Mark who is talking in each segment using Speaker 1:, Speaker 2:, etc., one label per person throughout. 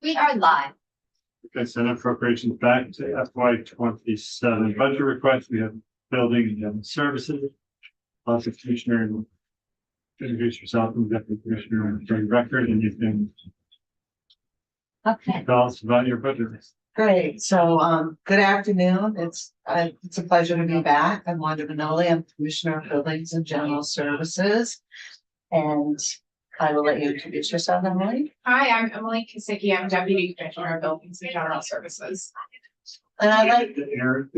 Speaker 1: We are live.
Speaker 2: Okay, so appropriations back to FY27 budget request. We have building and services. Lots of commissioner, introduce yourself and deputy commissioner for the record, and you can
Speaker 1: Okay.
Speaker 2: tell us about your budget.
Speaker 3: Great. So, good afternoon. It's a pleasure to be back. I'm Wanda Manoli. I'm Commissioner of Buildings and General Services. And I will let you introduce yourself, Emily.
Speaker 4: Hi, I'm Emily Kasicki. I'm Deputy Commissioner of Buildings and General Services.
Speaker 3: And I like,
Speaker 2: Eric,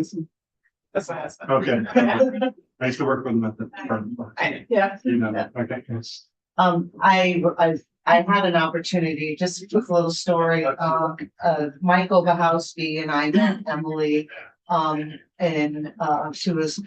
Speaker 4: That's my husband.
Speaker 2: okay.
Speaker 4: Yeah.
Speaker 2: I used to work with them at the department.
Speaker 4: Yeah.
Speaker 2: You know that, okay. Yes.
Speaker 3: I had an opportunity, just a quick little story. Michael Bahowski and I met Emily. And she was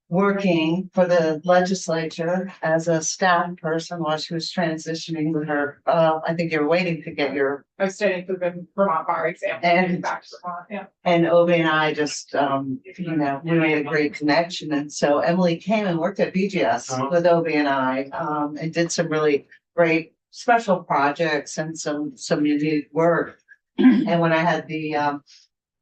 Speaker 3: working for the legislature as a staff person while she was transitioning with her. I think you're waiting to get your,
Speaker 4: I was studying for the Vermont bar exam.
Speaker 3: And-
Speaker 4: Back to Vermont, yeah.
Speaker 3: and Obi and I just, we made a great connection. And so Emily came and worked at BGS with Obi and I, and did some really great special projects and some unique work. And when I had the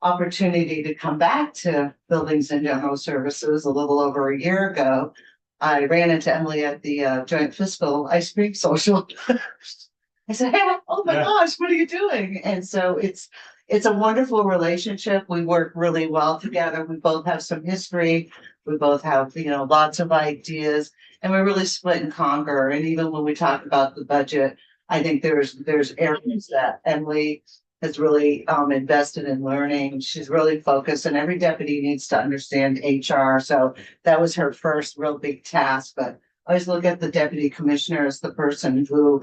Speaker 3: opportunity to come back to Buildings and General Services a little over a year ago, I ran into Emily at the Joint Fiscal Ice Cream Social. I said, "Hey, oh my gosh, what are you doing?" And so it's a wonderful relationship. We work really well together. We both have some history. We both have, lots of ideas, and we're really split and conquer. And even when we talk about the budget, I think there's areas that Emily has really invested in learning. She's really focused, and every deputy needs to understand HR. So that was her first real big task. But I always look at the deputy commissioner as the person who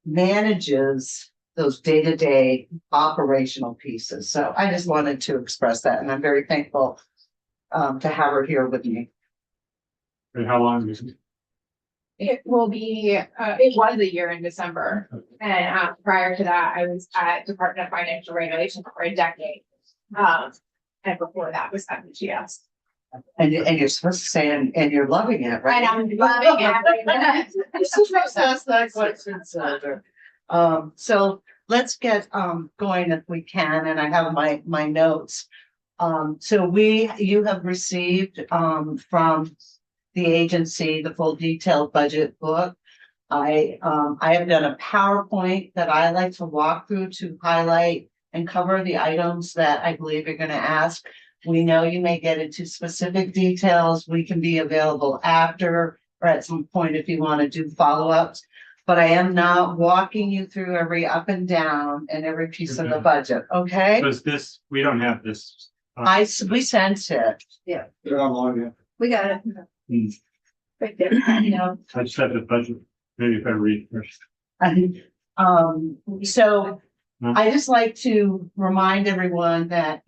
Speaker 3: manages those day-to-day operational pieces. So I just wanted to express that, and I'm very thankful to have her here with me.
Speaker 2: And how long is it?
Speaker 4: It will be, it was a year in December. And prior to that, I was at Department of Financial Regulation for a decade. And before that was at BGS.
Speaker 3: And you're supposed to say, and you're loving it, right?
Speaker 4: And I'm loving it.
Speaker 3: You're supposed to ask that question, Senator. So let's get going if we can, and I have my notes. So you have received from the agency the full detailed budget book. I have done a PowerPoint that I like to walk through to highlight and cover the items that I believe you're going to ask. We know you may get into specific details. We can be available after or at some point if you want to do follow-ups. But I am not walking you through every up and down and every piece of the budget, okay?
Speaker 2: So is this, we don't have this.
Speaker 3: We sent it. Yeah.
Speaker 2: They're not long yet.
Speaker 1: We got it.
Speaker 2: Hmm.
Speaker 1: Right there.
Speaker 2: I just have the budget, maybe if I read first.
Speaker 3: So I just like to remind everyone that,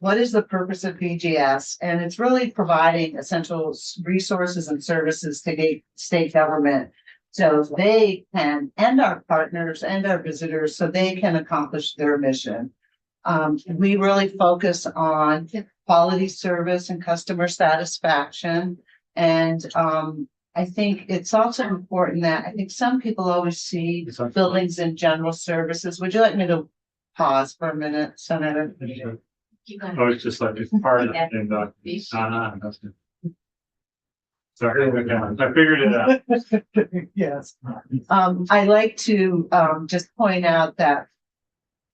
Speaker 3: what is the purpose of BGS? And it's really providing essential resources and services to state government. So they can, and our partners and our visitors, so they can accomplish their mission. We really focus on quality service and customer satisfaction. And I think it's also important that I think some people always see buildings and general services. Would you like me to pause for a minute, Senator?
Speaker 2: Oh, it's just like it's part of it. And, sorry, okay, I figured it out.
Speaker 3: Yes. I like to just point out that,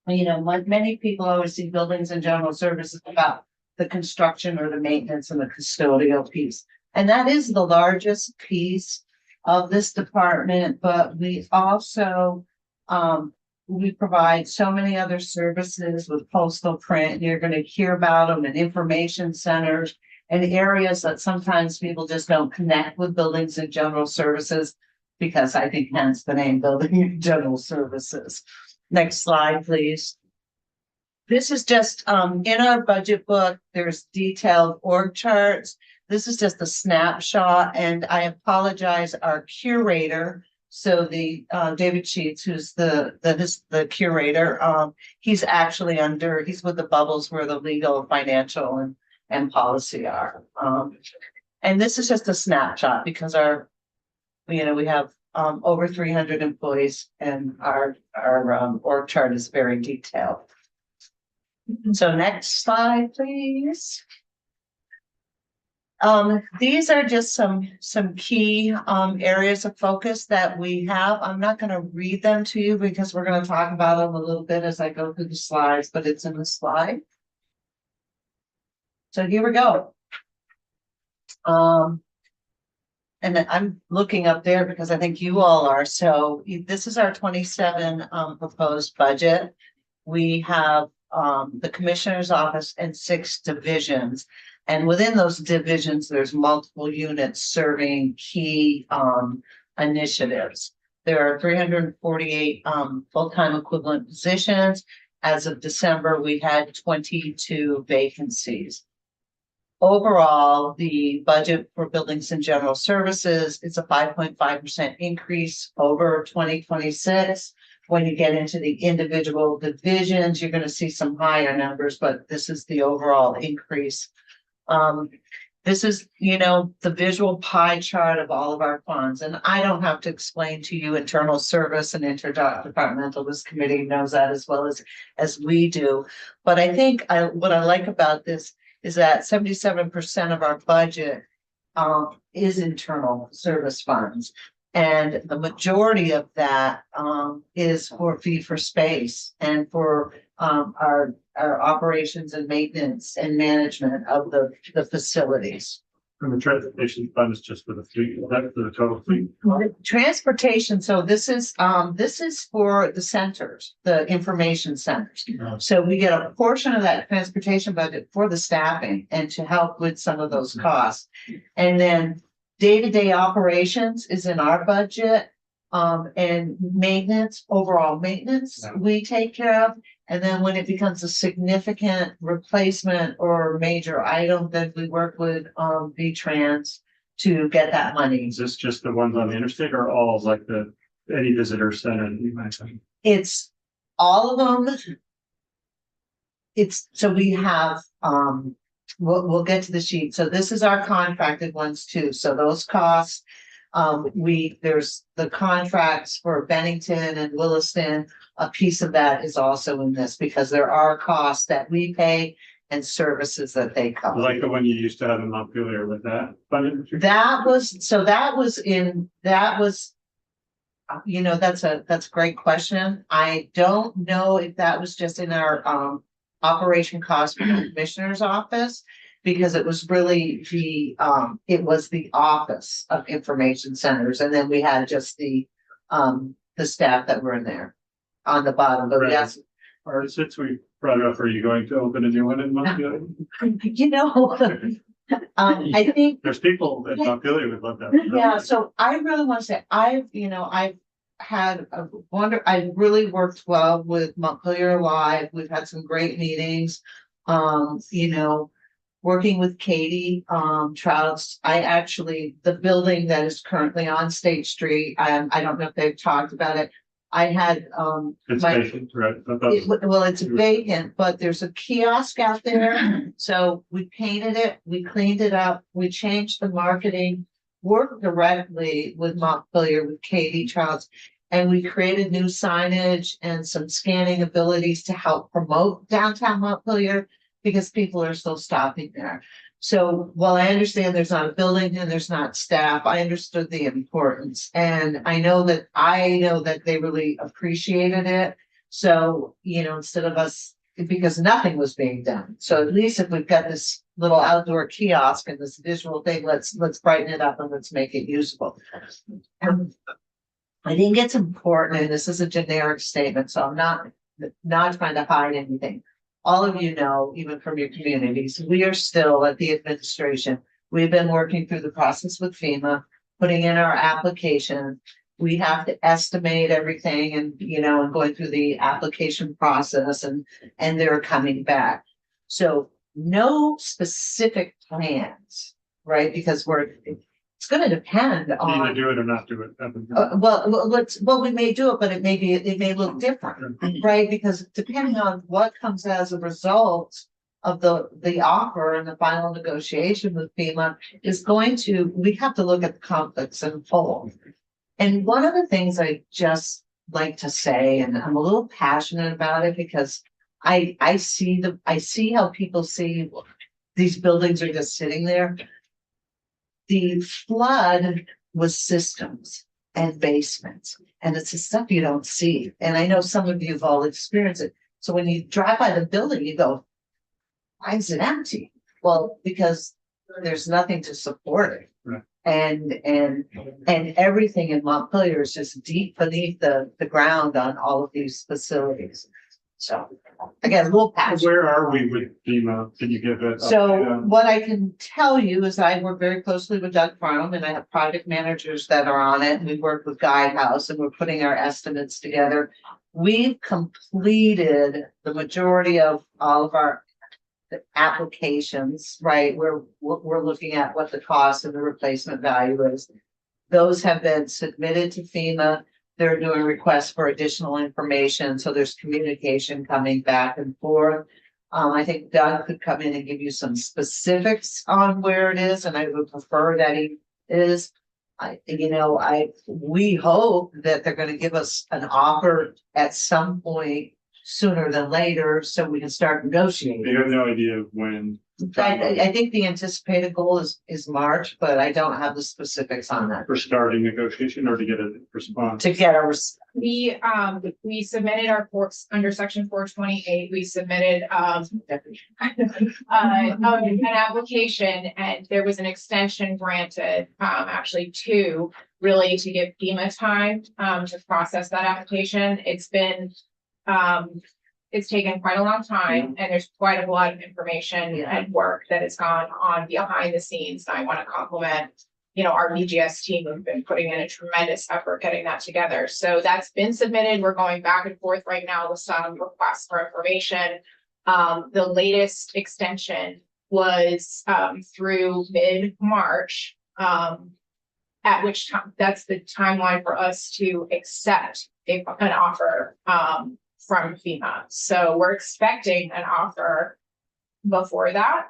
Speaker 3: like many people always see buildings and general services about the construction or the maintenance and the custodial piece. And that is the largest piece of this department, but we also, we provide so many other services with postal print. You're going to hear about them in information centers and areas that sometimes people just don't connect with buildings and general services, because I think hence the name Building and General Services. Next slide, please. This is just in our budget book, there's detailed org charts. This is just a snapshot, and I apologize, our curator. So the David Sheets, who's the curator, he's actually he's with the bubbles where the legal, financial, and policy are. And this is just a snapshot because we have over 300 employees, and our org chart is very detailed. So next slide, please. These are just some key areas of focus that we have. I'm not going to read them to you because we're going to talk about them a little bit as I go through the slides, but it's in the slide. So here we go. And I'm looking up there because I think you all are. So this is our 27 proposed budget. We have the commissioner's office and 6 divisions. And within those divisions, there's multiple units serving key initiatives. There are 348 full-time equivalent positions. As of December, we had 22 vacancies. Overall, the budget for buildings and general services is a 5.5% increase over 2026. When you get into the individual divisions, you're going to see some higher numbers, but this is the overall increase. This is, the visual pie chart of all of our funds, and I don't have to explain to you internal service and interdepartmental. This committee knows that as well as we do. But I think what I like about this is that 77% of our budget is internal service funds. And the majority of that is for fee for space and for our operations and maintenance and management of the facilities.
Speaker 2: And the transportation fund is just for the fleet, that's for the total fleet.
Speaker 3: Transportation, so this is for the centers, the information centers. So we get a portion of that transportation budget for the staffing and to help with some of those costs. And then day-to-day operations is in our budget, and maintenance, overall maintenance, we take care of. And then when it becomes a significant replacement or major item, then we work with V-Trans to get that money.
Speaker 2: Is this just the ones on the interstate or all like any visitor center?
Speaker 3: It's all of them. So we have, we'll get to the sheet. So this is our contracted ones too. So those costs, there's the contracts for Bennington and Williston. A piece of that is also in this because there are costs that we pay and services that they cover.
Speaker 2: Like the one you used to have in Montpelier with that.
Speaker 3: That's a great question. I don't know if that was just in our operation cost for the commissioner's office, because it was really it was the office of information centers, and then we had just the staff that were in there on the bottom. But yes,
Speaker 2: or since we brought it up, are you going to open a new one in Montpelier?
Speaker 3: I think
Speaker 2: there's people in Montpelier would love that.
Speaker 3: Yeah, so I really want to say I've had I really worked well with Montpelier Live. We've had some great meetings. Working with Katie Trouts. The building that is currently on State Street, I don't know if they've talked about it. I had
Speaker 2: it's vacant, right?
Speaker 3: It's vacant, but there's a kiosk out there. So we painted it, we cleaned it up, we changed the marketing, worked directly with Montpelier, with Katie Trouts, and we created new signage and some scanning abilities to help promote downtown Montpelier, because people are still stopping there. So while I understand there's not a building and there's not staff, I understood the importance. And I know that they really appreciated it. So, instead of us, because nothing was being done. So at least if we've got this little outdoor kiosk and this visual thing, let's brighten it up and let's make it usable. I think it's important, and this is a generic statement, so I'm not trying to hide anything. All of you know, even from your communities, we are still at the administration. We've been working through the process with FEMA, putting in our application. We have to estimate everything and, and going through the application process, and they're coming back. So no specific plans, right? Because it's going to depend on
Speaker 2: either do it or not do it.
Speaker 3: We may do it, but it may look different, right? Because depending on what comes as a result of the offer and the final negotiation with FEMA we have to look at the conflicts in full. And one of the things I just like to say, and I'm a little passionate about it because I see how people see these buildings are just sitting there. The flood was systems and basements, and it's the stuff you don't see. And I know some of you have all experienced it. So when you drive by the building, you go, why is it empty? Well, because there's nothing to support it.
Speaker 2: Right.
Speaker 3: And everything in Montpelier is just deep beneath the ground on all of these facilities. So again, a little passion.
Speaker 2: Where are we with FEMA? Can you give it?
Speaker 3: So what I can tell you is I work very closely with Doug Farnham, and I have project managers that are on it. We work with Guidehouse, and we're putting our estimates together. We've completed the majority of all of our applications, right? We're looking at what the cost and the replacement value is. Those have been submitted to FEMA. They're doing requests for additional information, so there's communication coming back and forth. I think Doug could come in and give you some specifics on where it is, and I would prefer that he is. We hope that they're going to give us an offer at some point sooner than later, so we can start negotiating.
Speaker 2: You have no idea when.
Speaker 3: I think the anticipated goal is March, but I don't have the specifics on that.
Speaker 2: For starting negotiation or to get a response?
Speaker 3: To get a
Speaker 4: We submitted our course under section 428. We submitted an application, and there was an extension granted, actually two, really to give FEMA time to process that application. It's taken quite a long time, and there's quite a lot of information and work that has gone on behind the scenes. And I want to compliment, our BGS team who've been putting in a tremendous effort getting that together. So that's been submitted. We're going back and forth right now with some requests for information. The latest extension was through mid-March, at which time that's the timeline for us to accept an offer from FEMA. So we're expecting an offer before that,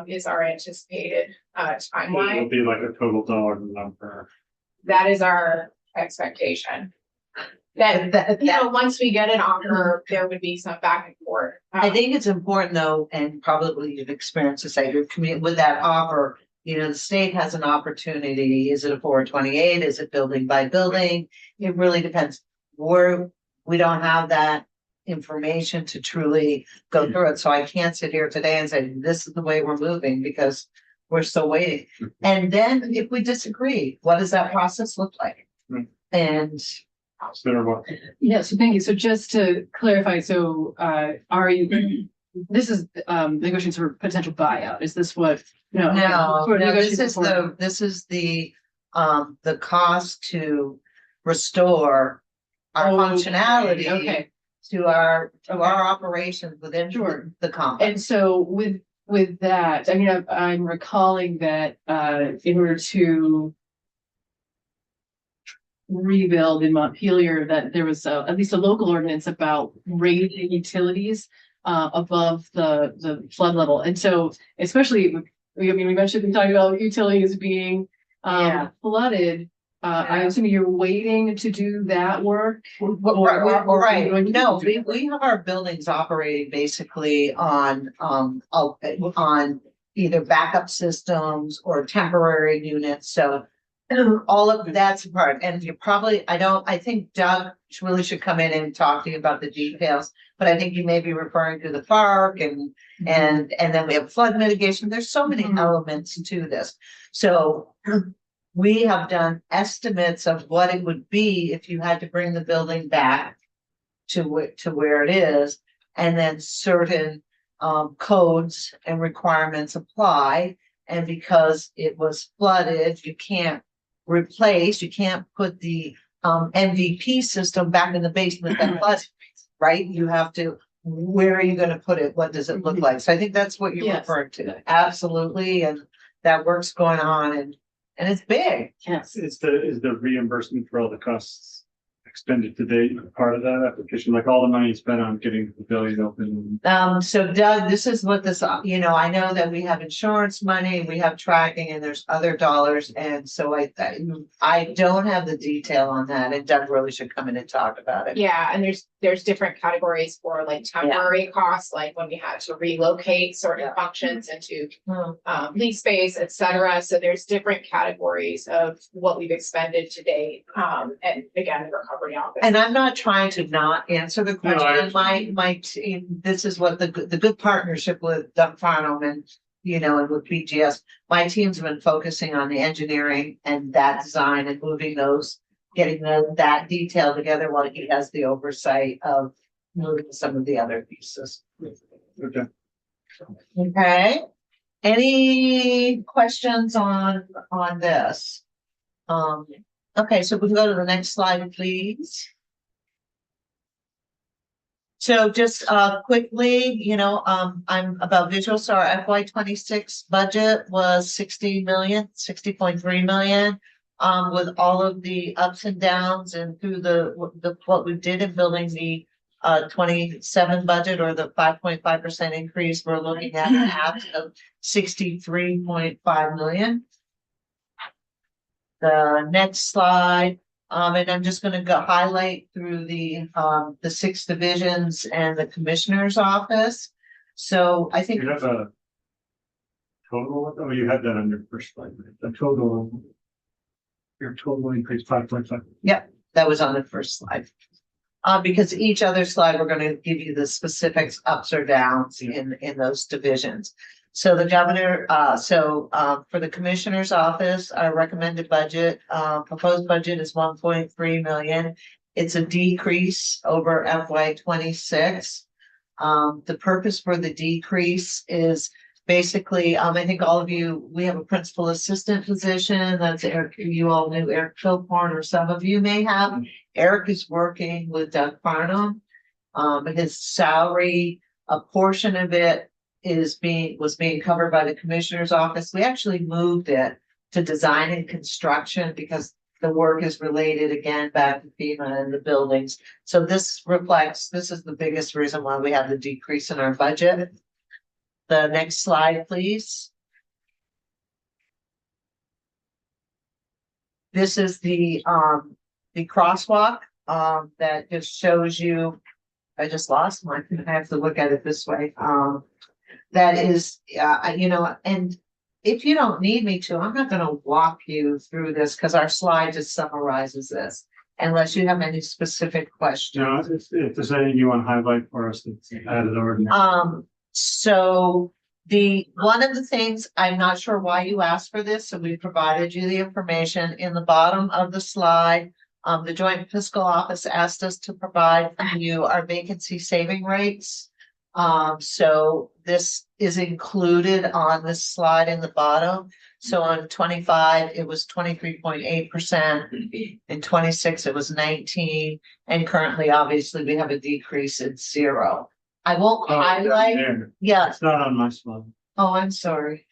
Speaker 4: is our anticipated timeline.
Speaker 2: It'll be like a total dollar number.
Speaker 4: That is our expectation. That once we get an offer, there would be some back and forth.
Speaker 3: I think it's important though, and probably you've experienced this at your community with that offer. The state has an opportunity. Is it a 428? Is it building by building? It really depends. We don't have that information to truly go through it. So I can't sit here today and say, this is the way we're moving because we're still waiting. And then if we disagree, what does that process look like? And
Speaker 1: yeah, so thank you. So just to clarify, so this is negotiations for potential buyout. Is this what? No,
Speaker 3: this is the cost to restore our functionality.
Speaker 1: Okay.
Speaker 3: To our operations within the complex.
Speaker 1: And so with that, I mean, I'm recalling that in order to rebuild in Montpelier, that there was at least a local ordinance about raising utilities above the flood level. And so especially, we mentioned we talked about utilities being flooded. I'm assuming you're waiting to do that work.
Speaker 3: Right. No, we have our buildings operating basically on either backup systems or temporary units. So all of that's a part. And I think Doug really should come in and talk to you about the details, but I think you may be referring to the park and then we have flood mitigation. There's so many elements to this. So we have done estimates of what it would be if you had to bring the building back to where it is, and then certain codes and requirements apply. And because it was flooded, you can't put the MVP system back in the basement that flooded, right? You have to, where are you going to put it? What does it look like? So I think that's what you're referring to. Absolutely. And that work's going on and it's big.
Speaker 1: Yes.
Speaker 2: Is the reimbursement for all the costs expended to date, part of that application, like all the money spent on getting the building open?
Speaker 3: So Doug, this is what this, I know that we have insurance money, we have tracking and there's other dollars. And so I don't have the detail on that and Doug really should come in and talk about it.
Speaker 4: Yeah, and there's different categories for like temporary costs, like when we had to relocate certain functions into lease space, et cetera. So there's different categories of what we've expended to date. And again, the recovery office.
Speaker 3: And I'm not trying to not answer the
Speaker 2: No, I-
Speaker 3: question. My team, this is what the good partnership with Doug Farnham and, and with BGS. My team's been focusing on the engineering and that design and moving those, getting that detail together while he has the oversight of moving some of the other pieces.
Speaker 2: Okay.
Speaker 3: Okay, any questions on this? Okay, so we can go to the next slide, please. So just quickly, I'm about visual. So our FY 26 budget was 60.3 million. With all of the ups and downs and through what we did in building the 27 budget or the 5.5% increase, we're looking at an ask of 63.5 million. The next slide, and I'm just going to highlight through the 6 divisions and the commissioner's office. So I think
Speaker 2: You have a total, you had that on your first slide, right? The total. Your total increase 5.5.
Speaker 3: that was on the first slide. Because each other slide, we're going to give you the specifics ups or downs in those divisions. So the governor, for the commissioner's office, our recommended budget, proposed budget is 1.3 million. It's a decrease over FY 26. The purpose for the decrease is basically, I think all of you, we have a principal assistant position. That's Eric. You all knew Eric Philporn, or some of you may have. Eric is working with Doug Farnham. His salary, a portion of it was being covered by the commissioner's office. We actually moved it to design and construction because the work is related again back to FEMA and the buildings. So this is the biggest reason why we have the decrease in our budget. The next slide, please. This is the crosswalk that just shows you. I just lost mine. I have to look at it this way. That is, and if you don't need me to, I'm not going to walk you through this because our slide just summarizes this. Unless you have any specific questions.
Speaker 2: If there's anything you want to highlight for us that's added over.
Speaker 3: So one of the things, I'm not sure why you asked for this, so we provided you the information in the bottom of the slide. The Joint Fiscal Office asked us to provide for you our vacancy saving rates. So this is included on this slide in the bottom. So on 25, it was 23.8%. In 26, it was 19. And currently, obviously, we have a decrease at 0. I won't highlight. Yeah.
Speaker 2: It's not on my slide.
Speaker 3: Oh, I'm sorry.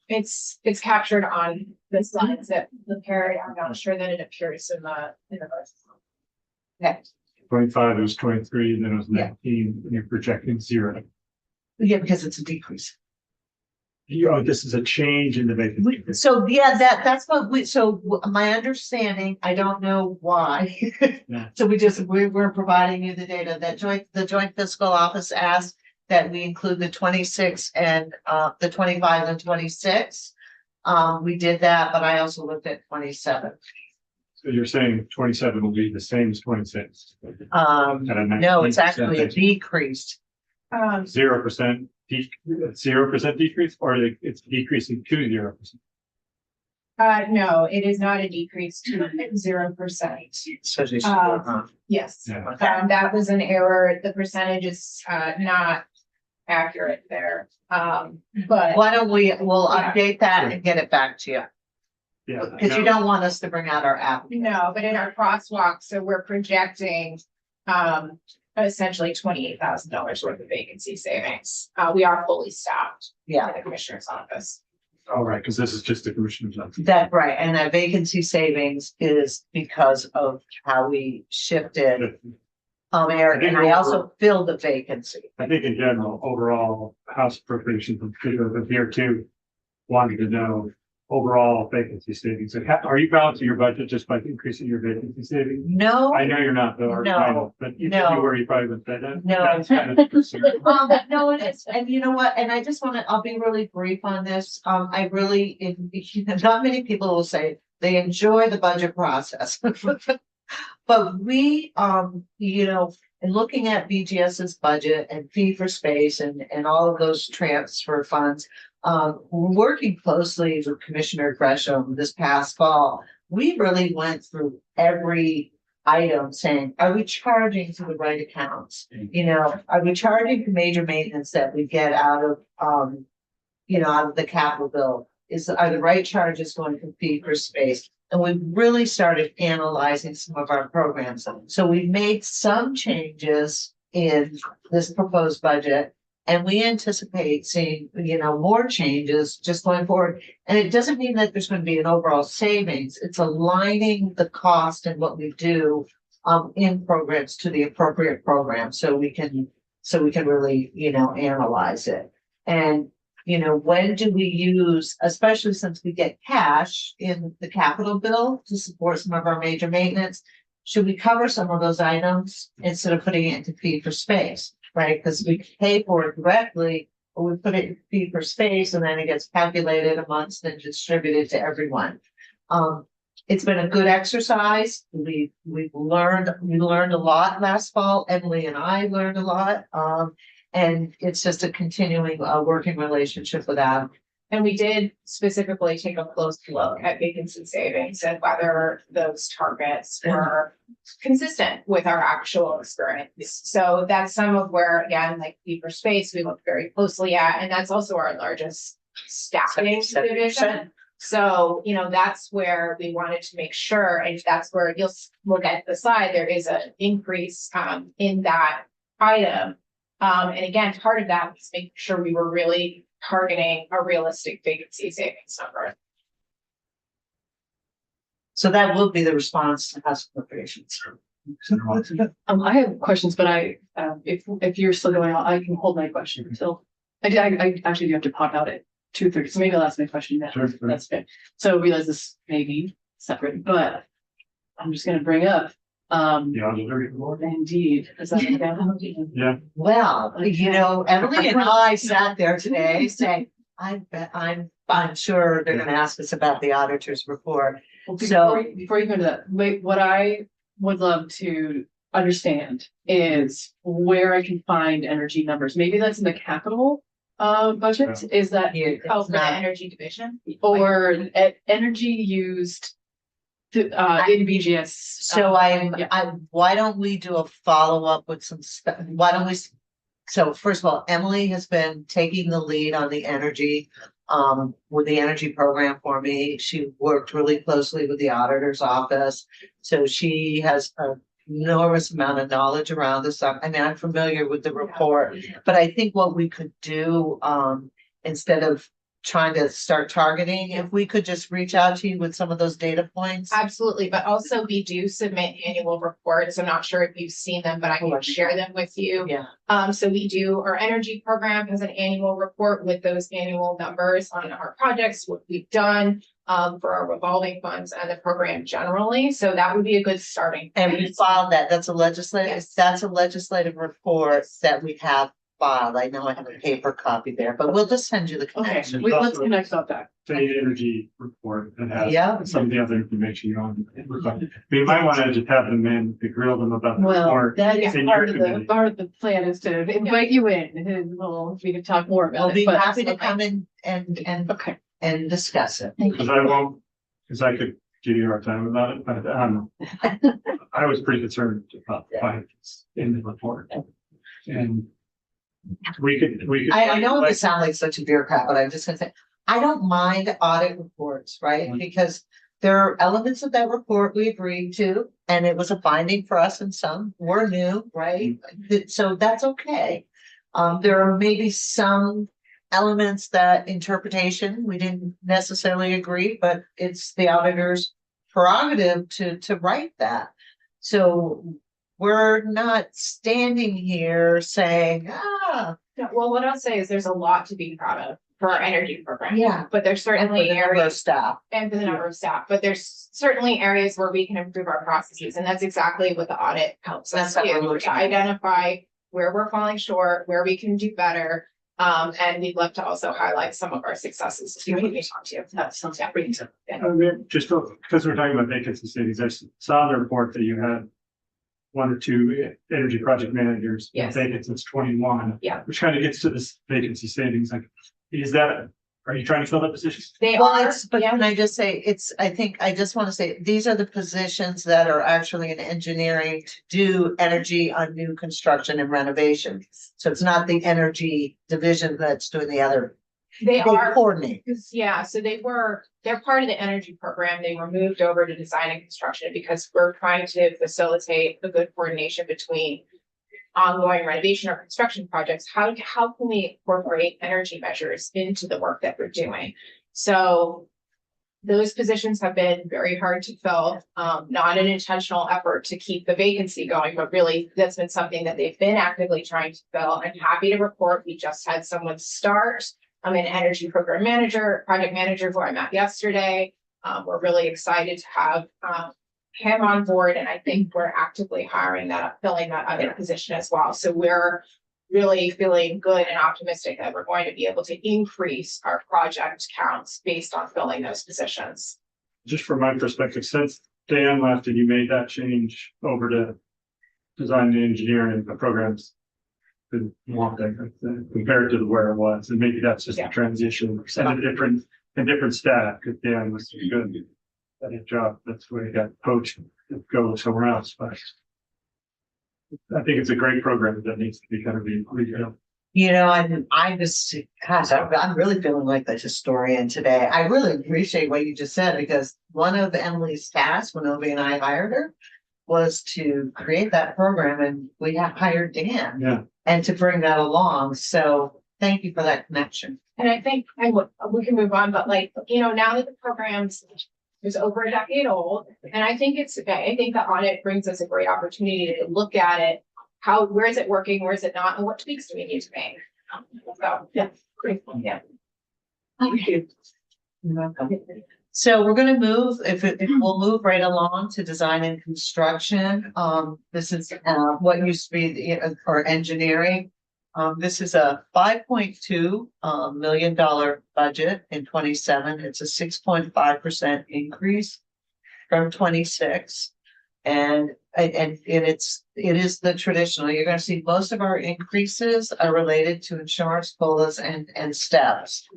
Speaker 4: It's captured on the slides that prepared. I'm not sure that it appears in the verse.
Speaker 3: Okay.
Speaker 2: 25, it was 23, then it was 19, and you're projecting 0.
Speaker 3: Yeah, because it's a decrease.
Speaker 2: This is a change in the vacancy.
Speaker 3: So yeah, that's what my understanding, I don't know why.
Speaker 2: Yeah.
Speaker 3: So we're providing you the data that the Joint Fiscal Office asked that we include the 26 and the 25 and 26. We did that, but I also looked at 27.
Speaker 2: So you're saying 27 will be the same as 26?
Speaker 3: No, it's actually a decrease.
Speaker 2: 0%. 0% decrease, or it's decreasing to 0%?
Speaker 4: No, it is not a decrease to 0%. Yes,
Speaker 2: Yeah.
Speaker 4: that was an error. The percentage is not accurate there. But
Speaker 3: Why don't we'll update that and get it back to you,
Speaker 2: Yeah.
Speaker 3: because you don't want us to bring out our app.
Speaker 4: no, but in our crosswalk, so we're projecting essentially $28,000 worth of vacancy savings. We are fully staffed
Speaker 3: Yeah.
Speaker 4: in the commissioner's office.
Speaker 2: All right, because this is just the commissioner's office.
Speaker 3: That, right, and that vacancy savings is because of how we shifted, Eric, and I also filled the vacancy.
Speaker 2: I think in general, overall, House appropriations, in particular, but here too, wanted to know overall vacancy savings. Like, are you balancing your budget just by increasing your vacancy savings?
Speaker 3: No,
Speaker 2: I know you're not, though, or I know, but if you were, you probably would say that.
Speaker 3: No.
Speaker 2: That's kind of concerned.
Speaker 3: no, it is, and you know what, and I just wanna, I'll be really brief on this, I really, not many people will say they enjoy the budget process. But we, you know, in looking at BGS's budget and fee for space and all of those transfer funds, working closely with Commissioner Gresham this past fall, we really went through every item saying, are we charging to the right accounts? You know, are we charging for major maintenance that we get out of, you know, out of the capital bill? Are the right charges going to fee for space? And we really started analyzing some of our programs. So we've made some changes in this proposed budget. And we anticipate seeing, you know, more changes just going forward. And it doesn't mean that there's going to be an overall savings. It's aligning the cost and what we do in programs to the appropriate program. So we can really, you know, analyze it. And you know, when do we use, especially since we get cash in the capital bill to support some of our major maintenance, should we cover some of those items instead of putting it into fee for space, right? Because we pay for it directly, or we put it in fee for space and then it gets calculated amongst and distributed to everyone. It's been a good exercise. We learned a lot last fall. Emily and I learned a lot. And it's just a continuing working relationship with them.
Speaker 4: And we did specifically take a close look at vacancy savings and whether those targets were consistent with our actual experience. So that's some of where, again, like fee for space, we looked very closely at, and that's also our largest staffing division. So, you know, that's where we wanted to make sure, and that's where you'll look at the side, there is an increase in that item. And again, part of that was making sure we were really targeting a realistic vacancy savings number.
Speaker 3: So that will be the response to House appropriations.
Speaker 1: I have questions, but if you're still going on, I can hold my question until, I actually do have to pop out at 2:30, so maybe I'll ask my question now.
Speaker 2: Sure.
Speaker 1: That's fair. So I realize this may be separate, but I'm just gonna bring up,
Speaker 2: Yeah, very good.
Speaker 1: indeed, is that
Speaker 2: Yeah,
Speaker 3: Well, you know, Emily and I sat there today saying, I'm sure they're gonna ask us about the auditor's report.
Speaker 1: Well,
Speaker 3: So-
Speaker 1: before you go to that, wait, what I would love to understand is where I can find energy numbers. Maybe that's in the capital budget, is that,
Speaker 3: Here,
Speaker 4: Oh,
Speaker 3: it's
Speaker 4: for the
Speaker 3: not,
Speaker 4: energy division?
Speaker 1: or energy used to, in BGS?
Speaker 3: so why don't we do a follow-up with some stuff? Why don't we? So first of all, Emily has been taking the lead on the energy, with the energy program for me. She worked really closely with the auditor's office. So she has an enormous amount of knowledge around this stuff. I mean, I'm familiar with the report, but I think what we could do, instead of trying to start targeting, if we could just reach out to you with some of those data points.
Speaker 4: Absolutely, but also we do submit annual reports. I'm not sure if you've seen them, but I can share them with you.
Speaker 3: Yeah.
Speaker 4: So we do, our energy program has an annual report with those annual numbers on our projects, what we've done for our revolving funds and the program generally. So that would be a good starting.
Speaker 3: And we filed that. That's a legislative,
Speaker 4: Yes.
Speaker 3: that's a legislative report that we have filed. I know I have a paper copy there, but we'll just send you the
Speaker 1: Okay,
Speaker 3: connection.
Speaker 1: let's connect on that.
Speaker 2: state energy report that has
Speaker 3: Yeah.
Speaker 2: some of the other information on. But you might want to just have them in to grill them about the
Speaker 1: Well,
Speaker 2: report.
Speaker 1: that is
Speaker 2: in
Speaker 1: part
Speaker 2: your
Speaker 1: of the,
Speaker 2: committee.
Speaker 1: part of the plan is to invite you in, and we can talk more about
Speaker 3: We'll
Speaker 1: it.
Speaker 3: be
Speaker 1: but-
Speaker 3: happy to come in and
Speaker 1: Okay.
Speaker 3: discuss it.
Speaker 2: Because I won't, because I could give you a hard time about it, but I was pretty concerned about findings in the report. And we could.
Speaker 3: I know it sounds like such a bureaucrat, but I'm just gonna say, I don't mind audit reports, right?
Speaker 2: Mhm.
Speaker 3: Because there are elements of that report we agreed to, and it was a finding for us and some were new, right? So that's okay. There are maybe some elements that interpretation, we didn't necessarily agree, but it's the auditor's prerogative to write that. So we're not standing here saying,
Speaker 4: Yeah, well, what I'll say is there's a lot to be proud of for our energy program.
Speaker 3: yeah.
Speaker 4: But there's
Speaker 3: And for
Speaker 4: certainly
Speaker 3: the number of
Speaker 4: areas
Speaker 3: staff.
Speaker 4: and for the number of staff, but there's certainly areas where we can improve our processes, and that's exactly what the audit helps us
Speaker 3: That's what we're
Speaker 4: do,
Speaker 3: looking
Speaker 4: to
Speaker 3: at.
Speaker 4: identify where we're falling short, where we can do better. And we'd love to also highlight some of our successes too, when we talk to you. That sounds great.
Speaker 2: Just because we're talking about vacancy savings, I saw in the report that you had one or two energy project managers.
Speaker 4: Yes.
Speaker 2: Vacancies 21.
Speaker 4: Yeah.
Speaker 2: Which kind of gets to this vacancy savings. Like, are you trying to fill that position?
Speaker 4: They
Speaker 3: Well,
Speaker 4: are,
Speaker 3: but
Speaker 4: yeah,
Speaker 3: can I just say, I just want to say, these are the positions that are actually in engineering to do energy on new construction and renovation. So it's not the energy division that's doing the other,
Speaker 4: they
Speaker 3: they
Speaker 4: are.
Speaker 3: coordinate.
Speaker 4: Yeah, so they're part of the energy program. They were moved over to design and construction because we're trying to facilitate a good coordination between ongoing renovation or construction projects. How can we incorporate energy measures into the work that we're doing? So those positions have been very hard to fill, not an intentional effort to keep the vacancy going, but really that's been something that they've been actively trying to fill. I'm happy to report we just had someone start. I'm an energy program manager, project manager who I met yesterday. We're really excited to have him on board, and I think we're actively filling that other position as well. So we're really feeling good and optimistic that we're going to be able to increase our project counts based on filling those positions.
Speaker 2: Just from my perspective, since Dan left and you made that change over to design and engineering, the programs been one thing compared to where it was, and maybe that's just a transition and a different staff, because Dan was good at his job. That's where he got poached to go somewhere else. But I think it's a great program that needs to be kind of rebuilt.
Speaker 3: You know, and I just, gosh, I'm really feeling like the historian today. I really appreciate what you just said, because one of Emily's tasks when Obi and I hired her was to create that program, and we have hired Dan.
Speaker 2: Yeah.
Speaker 3: And to bring that along. So thank you for that connection.
Speaker 4: And I think we can move on, but now that the program's is over a decade old, and I think the audit brings us a great opportunity to look at it. Where is it working? Where is it not? And what tweaks do we need to make? So, yeah, great. Yeah.
Speaker 3: Thank you. You're welcome. So we're gonna move, we'll move right along to design and construction. This is what used to be for engineering. This is a $5.2 million budget in 27. It's a 6.5% increase from 26. And it is the traditional. You're gonna see most of our increases are related to insurance, COLAs and steps.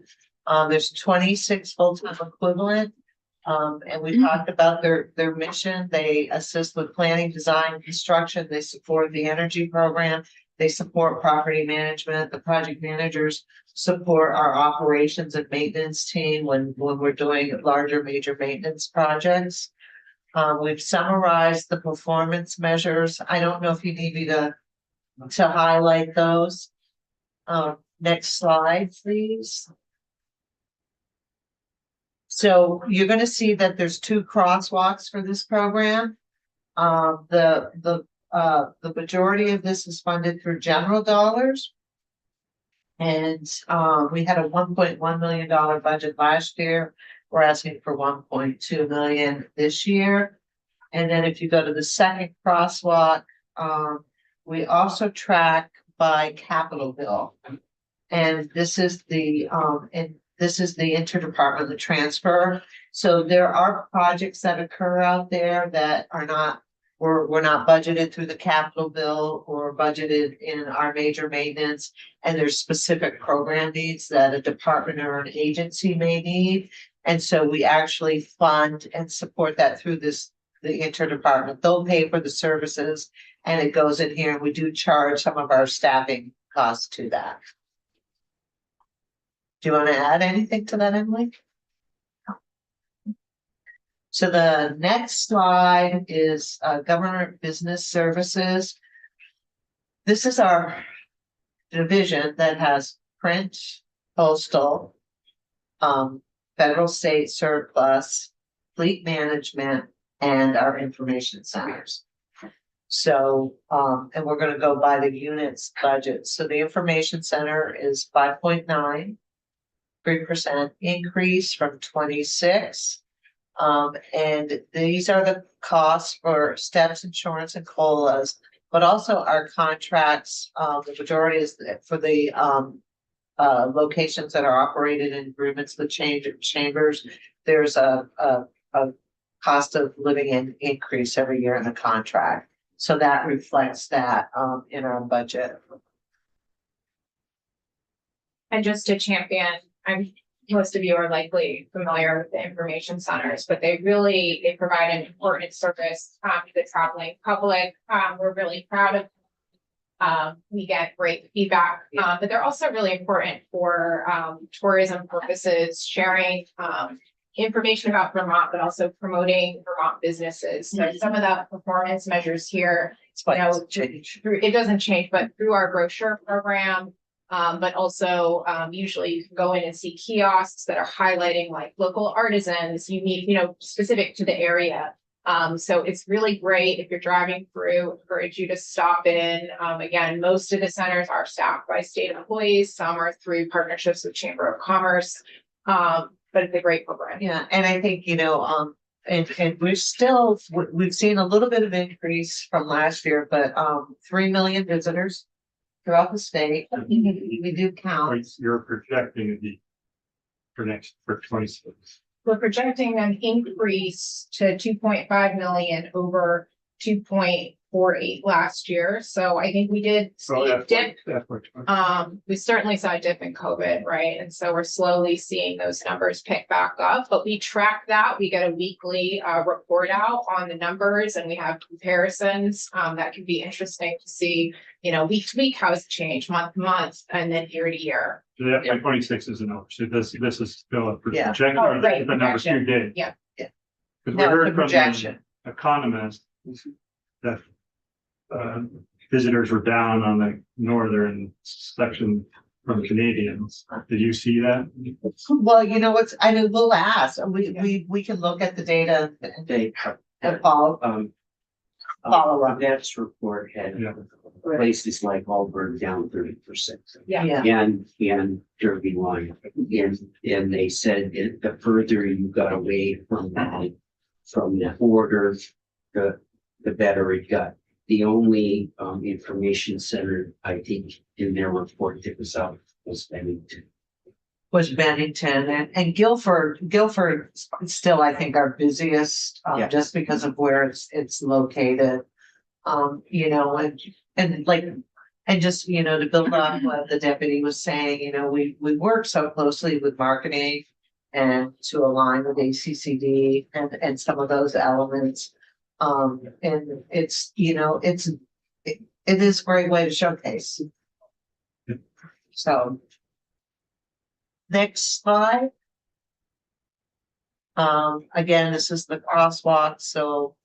Speaker 3: There's 26 full-time equivalent. And we talked about their mission. They assist with planning, design, construction. They support the energy program. They support property management. The project managers support our operations and maintenance team when we're doing larger major maintenance projects. We've summarized the performance measures. I don't know if you need me to highlight those. Next slide, please. So you're gonna see that there's 2 crosswalks for this program. The majority of this is funded through general dollars. And we had a $1.1 million budget last year. We're asking for 1.2 million this year. And then if you go to the second crosswalk, we also track by capital bill. And this is the interdepartmental transfer. So there are projects that occur out there that are not, we're not budgeted through the capital bill or budgeted in our major maintenance. And there's specific program needs that a department or an agency may need. And so we actually fund and support that through the interdepartment. They'll pay for the services and it goes in here, and we do charge some of our staffing costs to that. Do you want to add anything to that, Emily? So the next slide is government business services. This is our division that has print, postal, federal state surplus, fleet management, and our information centers. So, and we're gonna go by the units budget. So the information center is 5.9, 3% increase from 26. And these are the costs for steps, insurance, and COLAs, but also our contracts. The majority is for the locations that are operated in agreements with chambers. There's a cost of living increase every year in the contract. So that reflects that in our budget.
Speaker 4: And just to champion, most of you are likely familiar with the information centers, but they provide an important service to the traveling public. We're really proud of. We get great feedback, but they're also really important for tourism purposes, sharing information about Vermont, but also promoting Vermont businesses. So some of the performance measures here, it doesn't change, but through our brochure program, but also usually you can go in and see kiosks that are highlighting like local artisans, unique, specific to the area. So it's really great if you're driving through. Encourage you to stop in. Again, most of the centers are staffed by state employees. Some are through partnerships with Chamber of Commerce. But it's a great program.
Speaker 3: Yeah, and I think, and we've seen a little bit of increase from last year, but 3 million visitors throughout the state. We do count.
Speaker 2: You're projecting for 26.
Speaker 4: We're projecting an increase to 2.5 million over 2.48 last year. So I think we did see a dip. We certainly saw a dip in COVID, right? And so we're slowly seeing those numbers pick back up, but we track that. We get a weekly report out on the numbers, and we have comparisons that can be interesting to see, week to week, how it's changed, month to month, and then year to year.
Speaker 2: So the FY 26 is an over. So this is still a projection,
Speaker 4: Oh,
Speaker 2: or
Speaker 4: right,
Speaker 2: the numbers you did.
Speaker 4: Yeah.
Speaker 2: Because we
Speaker 3: No, the
Speaker 2: heard from
Speaker 3: projection.
Speaker 2: an economist that visitors were down on the northern section from Canadians. Did you see that?
Speaker 3: Well, we'll ask. We can look at the data and follow up.
Speaker 5: That's report had
Speaker 2: Yeah.
Speaker 5: places like Auburn down 30%.
Speaker 4: Yeah.
Speaker 5: And Derby line. And they said the further you got away from the border, the better it got. The only information center, I think, in their report that was out was Bennington.
Speaker 3: And Guilford is still, I think, our busiest,
Speaker 5: Yeah.
Speaker 3: just because of where it's located. And just, to build on what the deputy was saying, we work so closely with marketing and to align with ACCD and some of those elements. And it's, it is a great way to showcase. So. Next slide. Again, this is the crosswalk, so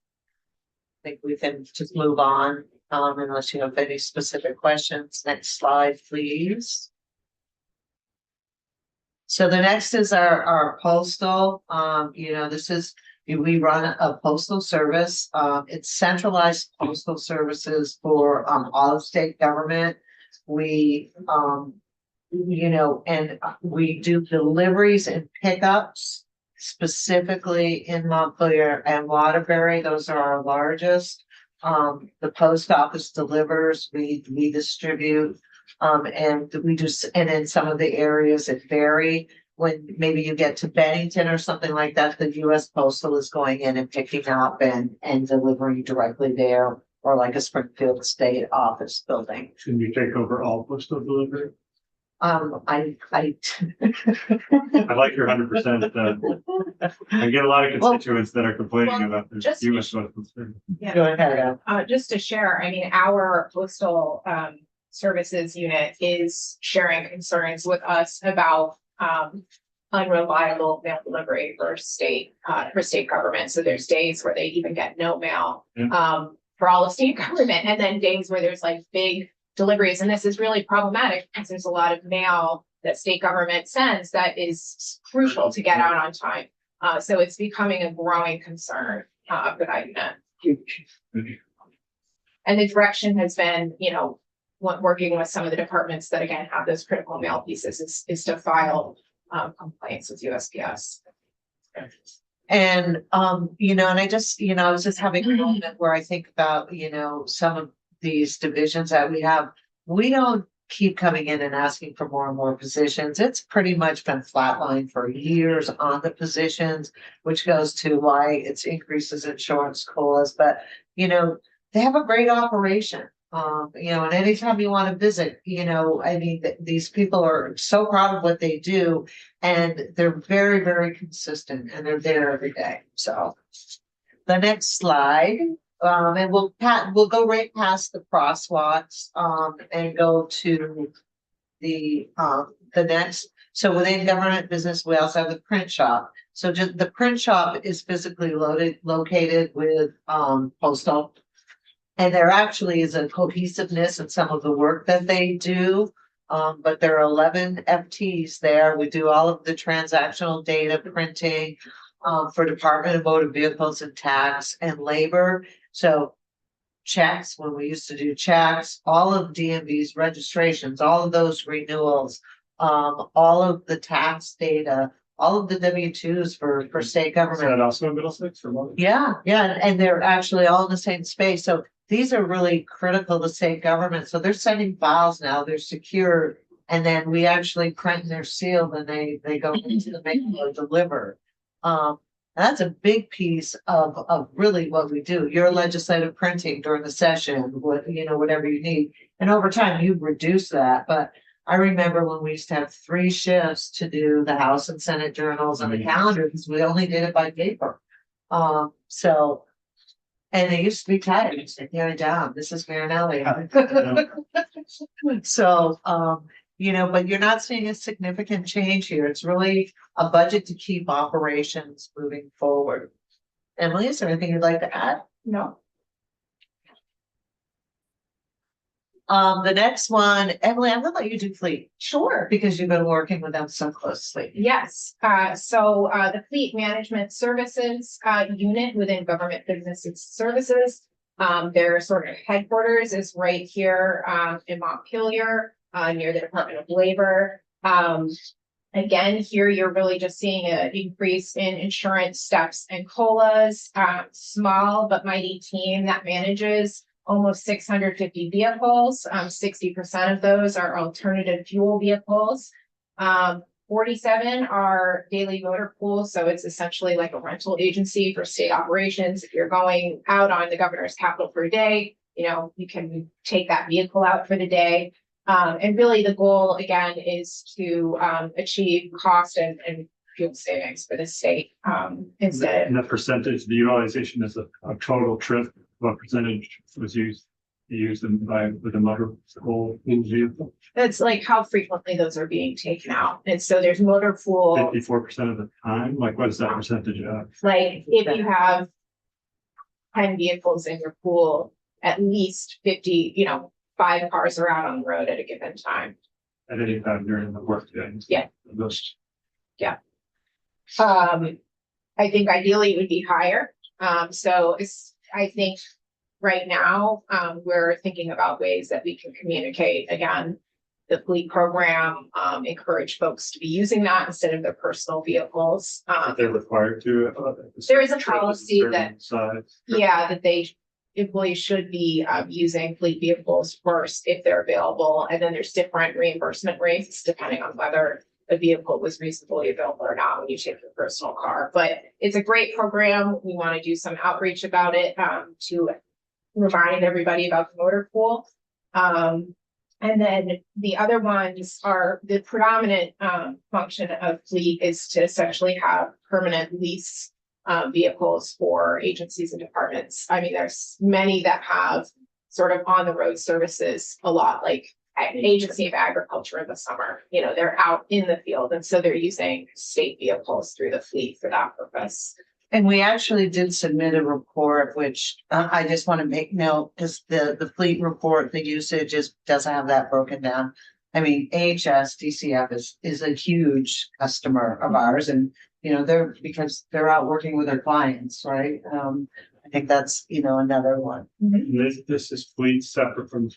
Speaker 3: I think we can just move on, unless you have any specific questions. Next slide, please. So the next is our postal. We run a postal service. It's centralized postal services for all of state government. We and we do deliveries and pickups specifically in Montpelier and Waterbury. Those are our largest. The post office delivers, we distribute, and in some of the areas it vary. When maybe you get to Bennington or something like that, the US Postal is going in and picking up and delivering directly there, or like a Springfield State office building.
Speaker 2: Can you take over all postal delivery?
Speaker 3: I
Speaker 2: I like your 100%. I get a lot of constituents that are complaining about the
Speaker 4: just-
Speaker 2: US postal service.
Speaker 3: go ahead.
Speaker 4: Just to share, our postal services unit is sharing concerns with us about unreliable mail delivery for state government. So there's days where they even get no mail for all of state government, and then days where there's like big deliveries. And this is really problematic because there's a lot of mail that state government sends that is crucial to get out on time. So it's becoming a growing concern for that unit. And the direction has been, working with some of the departments that again have those critical mail pieces is to file complaints with USPS.
Speaker 3: And, and I just, I was just having a moment where I think about, some of these divisions that we have. We don't keep coming in and asking for more and more positions. It's pretty much been flatlined for years on the positions, which goes to why it's increases insurance colas. But, they have a great operation. And anytime you want to visit, these people are so proud of what they do, and they're very, very consistent, and they're there every day. So the next slide, and we'll go right past the crosswalks, and go to the next. So within government business, we also have the print shop. So just the print shop is physically located with postal. And there actually is a cohesiveness in some of the work that they do. But there are 11 FTs there. We do all of the transactional data printing for Department of Motor Vehicles and Tax and Labor. So checks, when we used to do checks, all of DMV's registrations, all of those renewals, all of the tax data, all of the W-2s for state
Speaker 2: Is
Speaker 3: government.
Speaker 2: that also in Middlesex or what?
Speaker 3: Yeah, and they're actually all in the same space. So these are really critical to state government. So they're sending files now, they're secure, and then we actually print and they're sealed and they go into the mail or delivered. That's a big piece of really what we do. Your legislative printing during the session, whatever you need. And over time you reduce that. But I remember when we used to have 3 shifts to do the House and Senate journals and the calendar, because we only did it by paper. And they used to be tired, they tear it down. This is Marinelli. So, but you're not seeing a significant change here. It's really a budget to keep operations moving forward. Emily, is there anything you'd like to add?
Speaker 4: No.
Speaker 3: The next one, Emily, I'm gonna let you do fleet.
Speaker 4: Sure.
Speaker 3: Because you've been working with them so closely.
Speaker 4: Yes, so the Fleet Management Services unit within Government Business Services, their sort of headquarters is right here in Montpelier, near the Department of Labor. Again, here you're really just seeing an increase in insurance steps and COLAs, small but mighty team that manages almost 650 vehicles. 60% of those are alternative fuel vehicles. 47 are daily motor pools. So it's essentially like a rental agency for state operations. If you're going out on the governor's capital for a day, you can take that vehicle out for the day. And really the goal again is to achieve cost and fuel savings for the state instead.
Speaker 2: And the percentage, the utilization is a total trip. What percentage was used with the motor pool vehicle?
Speaker 4: That's like how frequently those are being taken out. And so there's motor pool,
Speaker 2: 54% of the time. Like, what is that percentage of?
Speaker 4: like if you have 10 vehicles in your pool, at least 50, 5 cars are out on the road at a given time.
Speaker 2: At any time during the workday?
Speaker 4: Yeah.
Speaker 2: Those.
Speaker 4: I think ideally it would be higher. I think right now, we're thinking about ways that we can communicate again, the fleet program, encourage folks to be using that instead of their personal vehicles.
Speaker 2: They're required to.
Speaker 4: There is a policy that,
Speaker 2: size.
Speaker 4: that employees should be using fleet vehicles first if they're available. And then there's different reimbursement rates depending on whether a vehicle was reasonably available or not when you take your personal car. But it's a great program. We want to do some outreach about it to remind everybody about the motor pool. And then the other ones are the predominant function of fleet is to essentially have permanent lease vehicles for agencies and departments. I mean, there's many that have sort of on the road services a lot, like Agency of Agriculture in the summer, they're out in the field. And so they're using state vehicles through the fleet for that purpose.
Speaker 3: And we actually did submit a report, which I just want to make note, because the fleet report, the usage doesn't have that broken down. I mean, AHS, DCF is a huge customer of ours and, you know, because they're out working with their clients, right? I think that's, you know, another one.
Speaker 2: This is fleet separate from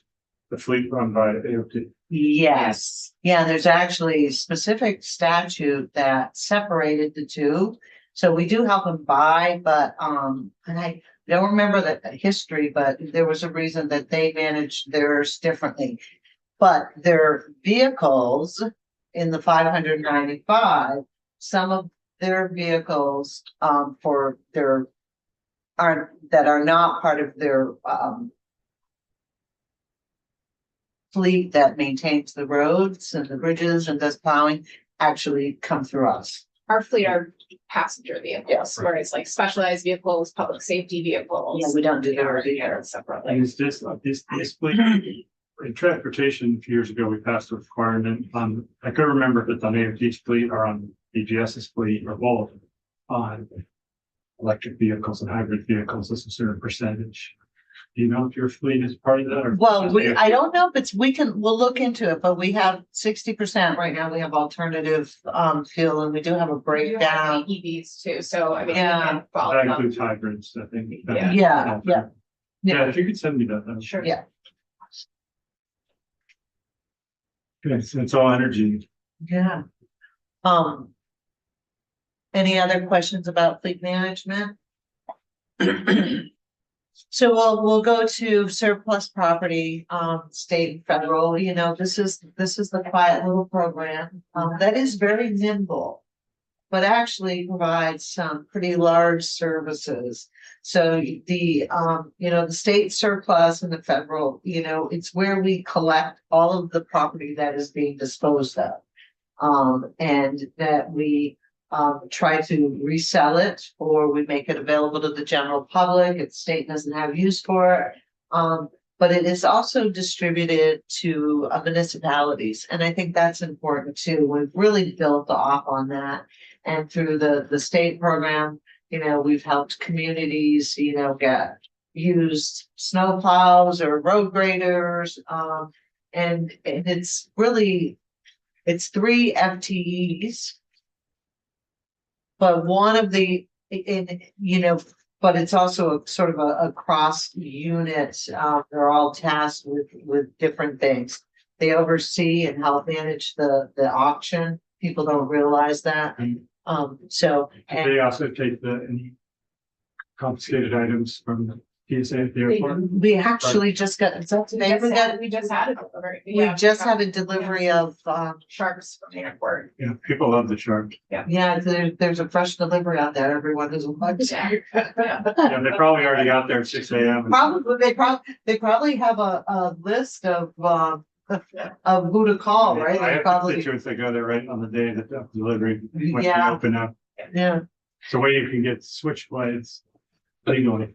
Speaker 2: the fleet run by AOT.
Speaker 3: Yes, yeah, there's actually a specific statute that separated the two. So we do help them buy, but, and I don't remember the history, but there was a reason that they managed theirs differently. But their vehicles in the 595, some of their vehicles, for their that are not part of their, fleet that maintains the roads and the bridges and does plowing actually come through us.
Speaker 4: Our fleet are passenger vehicles,
Speaker 3: Yes.
Speaker 4: whereas like specialized vehicles, public safety vehicles.
Speaker 3: Yeah, we don't do
Speaker 4: are
Speaker 3: those either.
Speaker 4: handled separately.
Speaker 2: And is this fleet, in transportation, a few years ago, we passed a requirement on, I couldn't remember if it's on AOT's fleet or on BGS's fleet or both, on electric vehicles and hybrid vehicles as a certain percentage. Do you know if your fleet is part of that or?
Speaker 3: Well, I don't know if it's, we'll look into it, but we have 60% right now. We have alternative, fuel and we do have a
Speaker 4: We do have
Speaker 3: breakdown.
Speaker 4: EVs too, so I mean. we
Speaker 3: Yeah.
Speaker 4: can follow
Speaker 2: That
Speaker 4: up.
Speaker 2: includes hybrids, I think.
Speaker 4: Yeah.
Speaker 3: Yeah.
Speaker 2: Yeah, if you could send me that, then.
Speaker 4: Sure.
Speaker 3: Yeah.
Speaker 2: Okay, so it's all energy.
Speaker 3: Yeah. Any other questions about fleet management? So we'll go to surplus property, state and federal, you know, this is the quiet little program, that is very nimble. But actually provides some pretty large services. So the, you know, the state surplus and the federal, you know, it's where we collect all of the property that is being disposed of. And that we try to resell it or we make it available to the general public. If the state doesn't have use for it. But it is also distributed to municipalities. And I think that's important too. We've really built off on that. And through the state program, you know, we've helped communities, you know, get used snow plows or road graders. And it's really, it's 3 FTEs. But one of the, you know, but it's also a sort of a cross unit. They're all tasked with different things. They oversee and help manage the auction. People don't realize that. So.
Speaker 2: They also take any confiscated items from the TSA at the airport.
Speaker 3: We actually just got, is that today?
Speaker 4: We just had a delivery.
Speaker 3: We
Speaker 4: Yeah,
Speaker 3: just
Speaker 4: got
Speaker 3: had a delivery of,
Speaker 4: Sharks from the airport.
Speaker 2: Yeah, people love the shark.
Speaker 3: yeah, there's a fresh delivery out there. Everyone is.
Speaker 4: Yeah.
Speaker 2: Yeah, they probably already got there at 6 a.m.
Speaker 3: Probably, they probably have a list of who to call, right?
Speaker 2: I
Speaker 3: They
Speaker 2: have
Speaker 3: probably,
Speaker 2: constituents that go there right on the day that the delivery, when they
Speaker 3: Yeah.
Speaker 2: open up.
Speaker 3: yeah.
Speaker 2: So where you can get switchblades legally.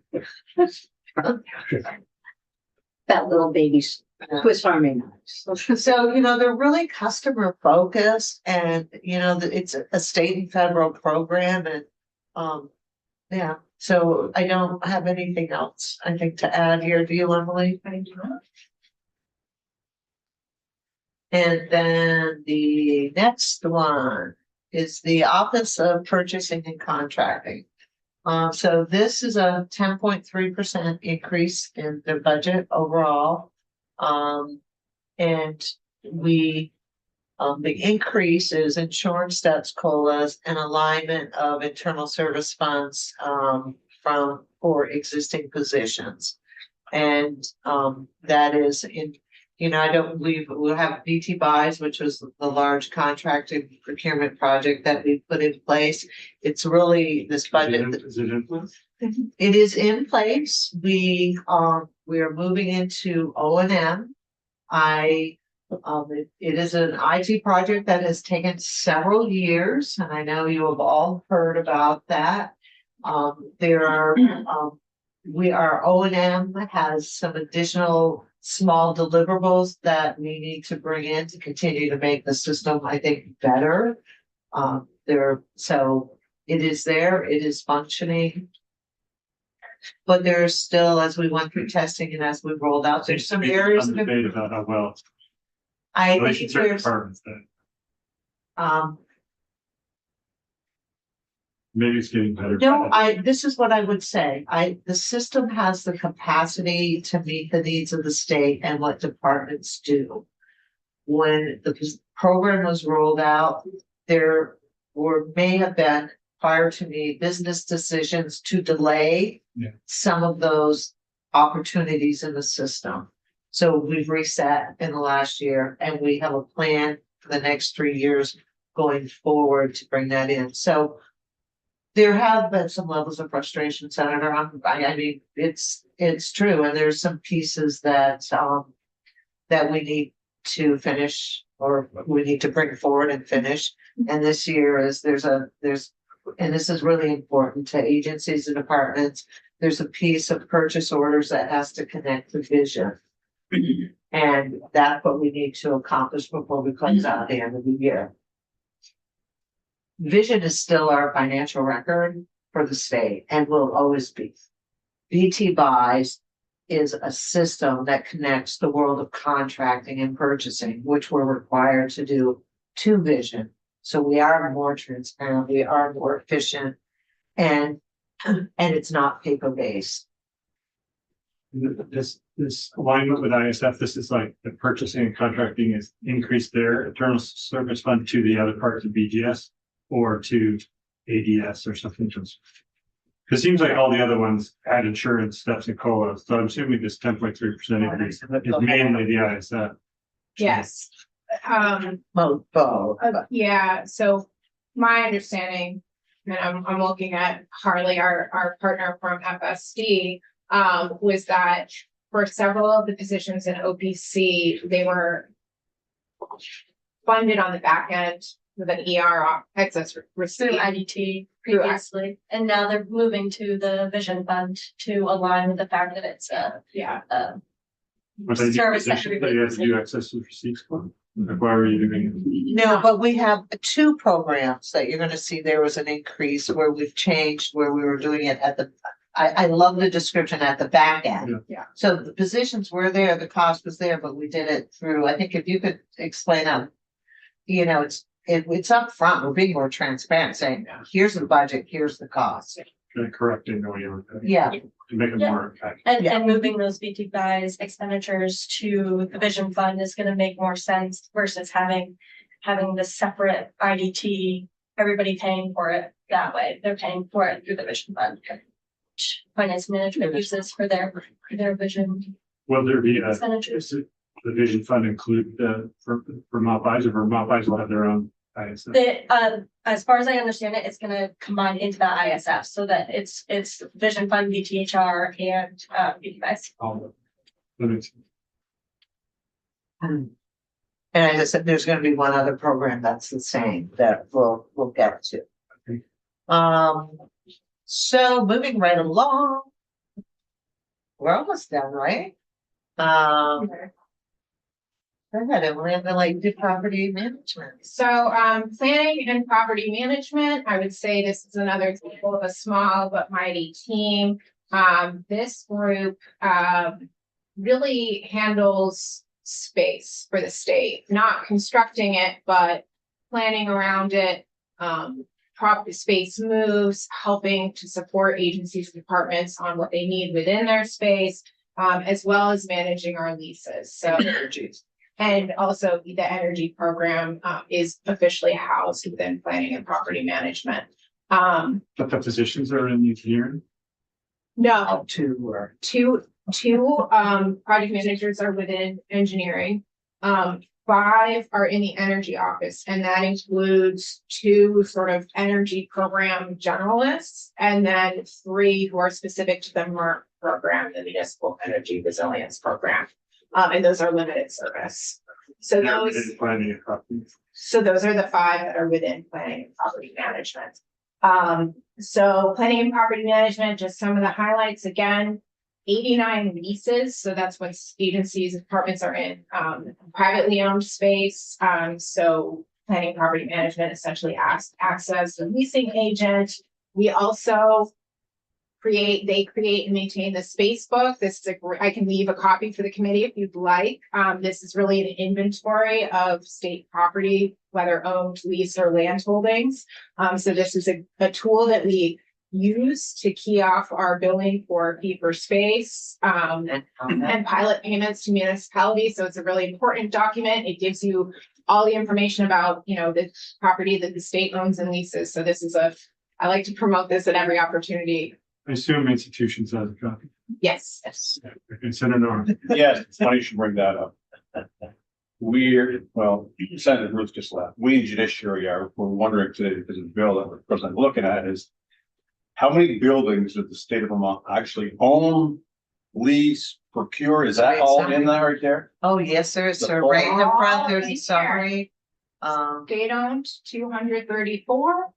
Speaker 6: That little baby's Swiss Army knives.
Speaker 3: So, you know, they're really customer focused and, you know, it's a state and federal program and, yeah, so I don't have anything else, I think, to add here. Do you, Emily?
Speaker 4: I do not.
Speaker 3: And then the next one is the Office of Purchasing and Contracting. So this is a 10.3% increase in their budget overall. And we, the increase is insurance steps, COLAs, and alignment of internal service funds, for existing positions. And, that is in, you know, I don't believe we'll have BT buys, which was the large contracted procurement project that we put in place. It's really this budget.
Speaker 2: Is it in place?
Speaker 3: It is in place. We are moving into O&M. It is an IT project that has taken several years, and I know you have all heard about that. Our O&M has some additional small deliverables that we need to bring in to continue to make the system, I think, better. So it is there, it is functioning. But there's still, as we went through testing and as we rolled out, there's some areas of
Speaker 2: Debate about how well.
Speaker 3: I
Speaker 2: At least in
Speaker 3: think
Speaker 2: certain
Speaker 3: there's,
Speaker 2: departments that
Speaker 3: um,
Speaker 2: maybe it's getting better.
Speaker 3: no, this is what I would say. The system has the capacity to meet the needs of the state and what departments do. When the program was rolled out, there may have been, prior to me, business decisions to delay
Speaker 2: Yeah.
Speaker 3: some of those opportunities in the system. So we've reset in the last year and we have a plan for the next 3 years going forward to bring that in. So there have been some levels of frustration, Senator. I mean, it's true. And there's some pieces that we need to finish or we need to bring forward and finish. And this year and this is really important to agencies and departments. There's a piece of purchase orders that has to connect the vision. And that's what we need to accomplish before we close out the end of the year. Vision is still our financial record for the state and will always be. BT buys is a system that connects the world of contracting and purchasing, which we're required to do to vision. So we are more transparent, we are more efficient, and it's not paper-based.
Speaker 2: This alignment with ISF, this is like the purchasing and contracting is increased their internal service fund to the other parts of BGS or to ADS or something. Because it seems like all the other ones had insurance steps and COLA. So I'm assuming this 10.3% increase is mainly the ISF.
Speaker 4: Yes. Yeah, so my understanding, and I'm looking at Harley, our partner from FSD, was that for several of the positions in OPC, they were funded on the back end with an ER excess
Speaker 7: Through
Speaker 4: receipt.
Speaker 7: IDT previously, and now they're moving to the vision fund to align with the fact that it's
Speaker 4: Yeah,
Speaker 2: But they do
Speaker 7: service that
Speaker 2: positions that you have to do access to receipts for. Like, why were you doing it?
Speaker 3: No, but we have 2 programs that you're gonna see there was an increase where we've changed, where we were doing it at the. I love the description at the back end.
Speaker 2: Yeah.
Speaker 4: Yeah.
Speaker 3: So the positions were there, the cost was there, but we did it through, I think if you could explain how. It's up front. We're being more transparent, saying,
Speaker 4: Yeah.
Speaker 3: here's the budget, here's the cost.
Speaker 2: Kind of correcting the way you were doing it
Speaker 3: Yeah,
Speaker 2: to make it
Speaker 7: Yeah.
Speaker 2: more effective.
Speaker 7: and moving those BT buys expenditures to the vision fund is gonna make more sense versus having the separate IDT, everybody paying for it that way. They're paying for it through the vision fund. Which finance management uses for their vision
Speaker 2: Will there be a,
Speaker 7: expenditures.
Speaker 2: is the vision fund include for Mount Buys or Mount Buys will have their own ISF?
Speaker 7: As far as I understand it, it's gonna combine into the ISF so that it's vision fund, BTHR and BT buys.
Speaker 2: All of it. That makes sense.
Speaker 3: and as I said, there's gonna be one other program that's the same that we'll get to.
Speaker 2: Okay.
Speaker 3: So moving right along. We're almost done, right? Go ahead, Emily, I'm gonna like do property management.
Speaker 4: so planning and property management, I would say this is another example of a small but mighty team. This group really handles space for the state, not constructing it, but planning around it. Property space moves, helping to support agencies and departments on what they need within their space, as well as managing our leases. So and also the energy program is officially housed within planning and property management.
Speaker 2: But the positions are in engineering?
Speaker 4: No,
Speaker 3: 2 were.
Speaker 4: two project managers are within engineering. 5 are in the energy office, and that includes 2 sort of energy program generalists, and then 3 who are specific to the MERP program, the Municipal Energy Resilience Program. And those are limited service. So
Speaker 2: They're
Speaker 4: those.
Speaker 2: in planning and property.
Speaker 4: So those are the 5 that are within planning and property management. So planning and property management, just some of the highlights again, 89 leases. So that's what agencies and departments are in, privately owned space. So planning and property management essentially acts as the leasing agent. We also they create and maintain the space book. This is I can leave a copy for the committee if you'd like. This is really an inventory of state property, whether owned, leased, or land holdings. So this is a tool that we use to key off our billing for fee for space, and pilot payments to municipalities. So it's a really important document. It gives you all the information about, you know, the property that the state owns and leases. So this is I like to promote this at every opportunity.
Speaker 2: I assume institutions have a copy.
Speaker 4: Yes.
Speaker 2: Consider Norm.
Speaker 8: Yes, it's funny you should bring that up. Well, Senator Ruth just left. We in judiciary we're wondering today, because of the bill that we're presently looking at is how many buildings does the state of Vermont actually own, lease, procure? Is that all in there right there?
Speaker 3: Oh, yes, there's
Speaker 8: The
Speaker 3: a right in the
Speaker 4: whole-
Speaker 3: front, there's
Speaker 4: Right
Speaker 3: a
Speaker 4: there.
Speaker 3: summary.
Speaker 4: State owned 234,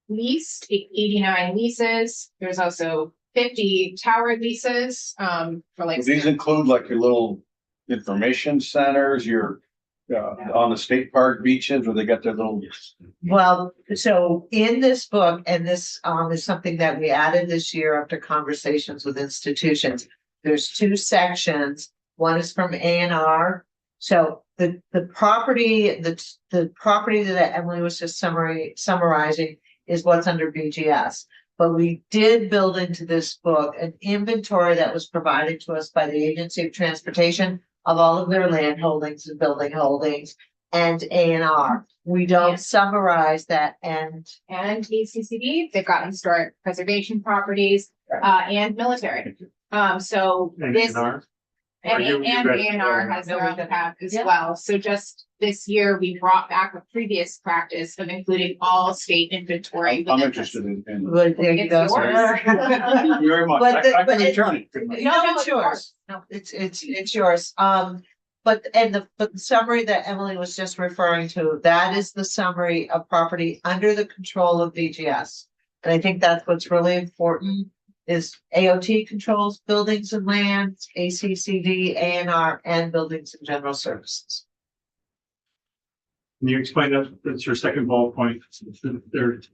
Speaker 4: leased 89 leases. There's also 50 tower leases, for like.
Speaker 8: Do these include like your little information centers, your on the state park beaches where they got their little.
Speaker 3: Well, so in this book, and this is something that we added this year after conversations with institutions. There's two sections. One is from A&R. So the property, the property that Emily was just summarizing is what's under BGS. But we did build into this book an inventory that was provided to us by the Agency of Transportation of all of their land holdings and building holdings and A&R. We don't
Speaker 4: Yes.
Speaker 3: summarize that and
Speaker 4: ACCD, they've got historic preservation properties, and military. So
Speaker 2: And
Speaker 4: this.
Speaker 2: A&R.
Speaker 4: And
Speaker 2: You read-
Speaker 4: A&R has their own tab as
Speaker 3: Yeah.
Speaker 4: well. So just this year, we brought back a previous practice of including all state inventory.
Speaker 8: I'm
Speaker 4: within
Speaker 8: interested
Speaker 4: this.
Speaker 8: in.
Speaker 3: well, there you
Speaker 4: It's
Speaker 3: go.
Speaker 4: yours.
Speaker 8: Thank you very much.
Speaker 3: But the-
Speaker 8: I
Speaker 3: but
Speaker 8: can
Speaker 3: it-
Speaker 8: return it.
Speaker 3: No, it's yours. No, it's yours. But the summary that Emily was just referring to, that is the summary of property under the control of BGS. And I think that's what's really important is AOT controls buildings and lands, ACCD, A&R, and buildings and general services.
Speaker 2: Can you explain that? That's your second bullet point. There's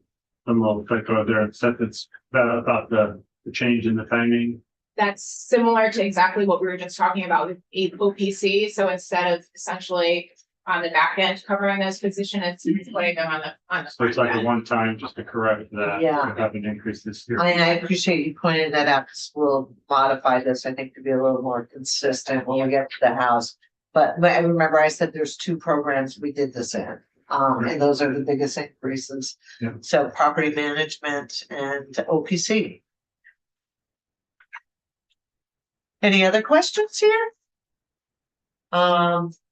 Speaker 2: some little typo there. It said that's about the change in the timing.
Speaker 4: That's similar to exactly what we were just talking about with OPC. So instead of essentially on the back end covering those positions, it's putting them on the.
Speaker 2: So it's like a
Speaker 4: front end.
Speaker 2: one-time just to correct that.
Speaker 3: Yeah.
Speaker 2: We have an increase this year.
Speaker 3: I appreciate you pointing that out, because we'll modify this, I think, to be a little more consistent when we get to the house. But I remember I said there's two programs we did this in, and those are the biggest increases.
Speaker 2: Yeah.
Speaker 3: So property management and OPC. Any other questions here?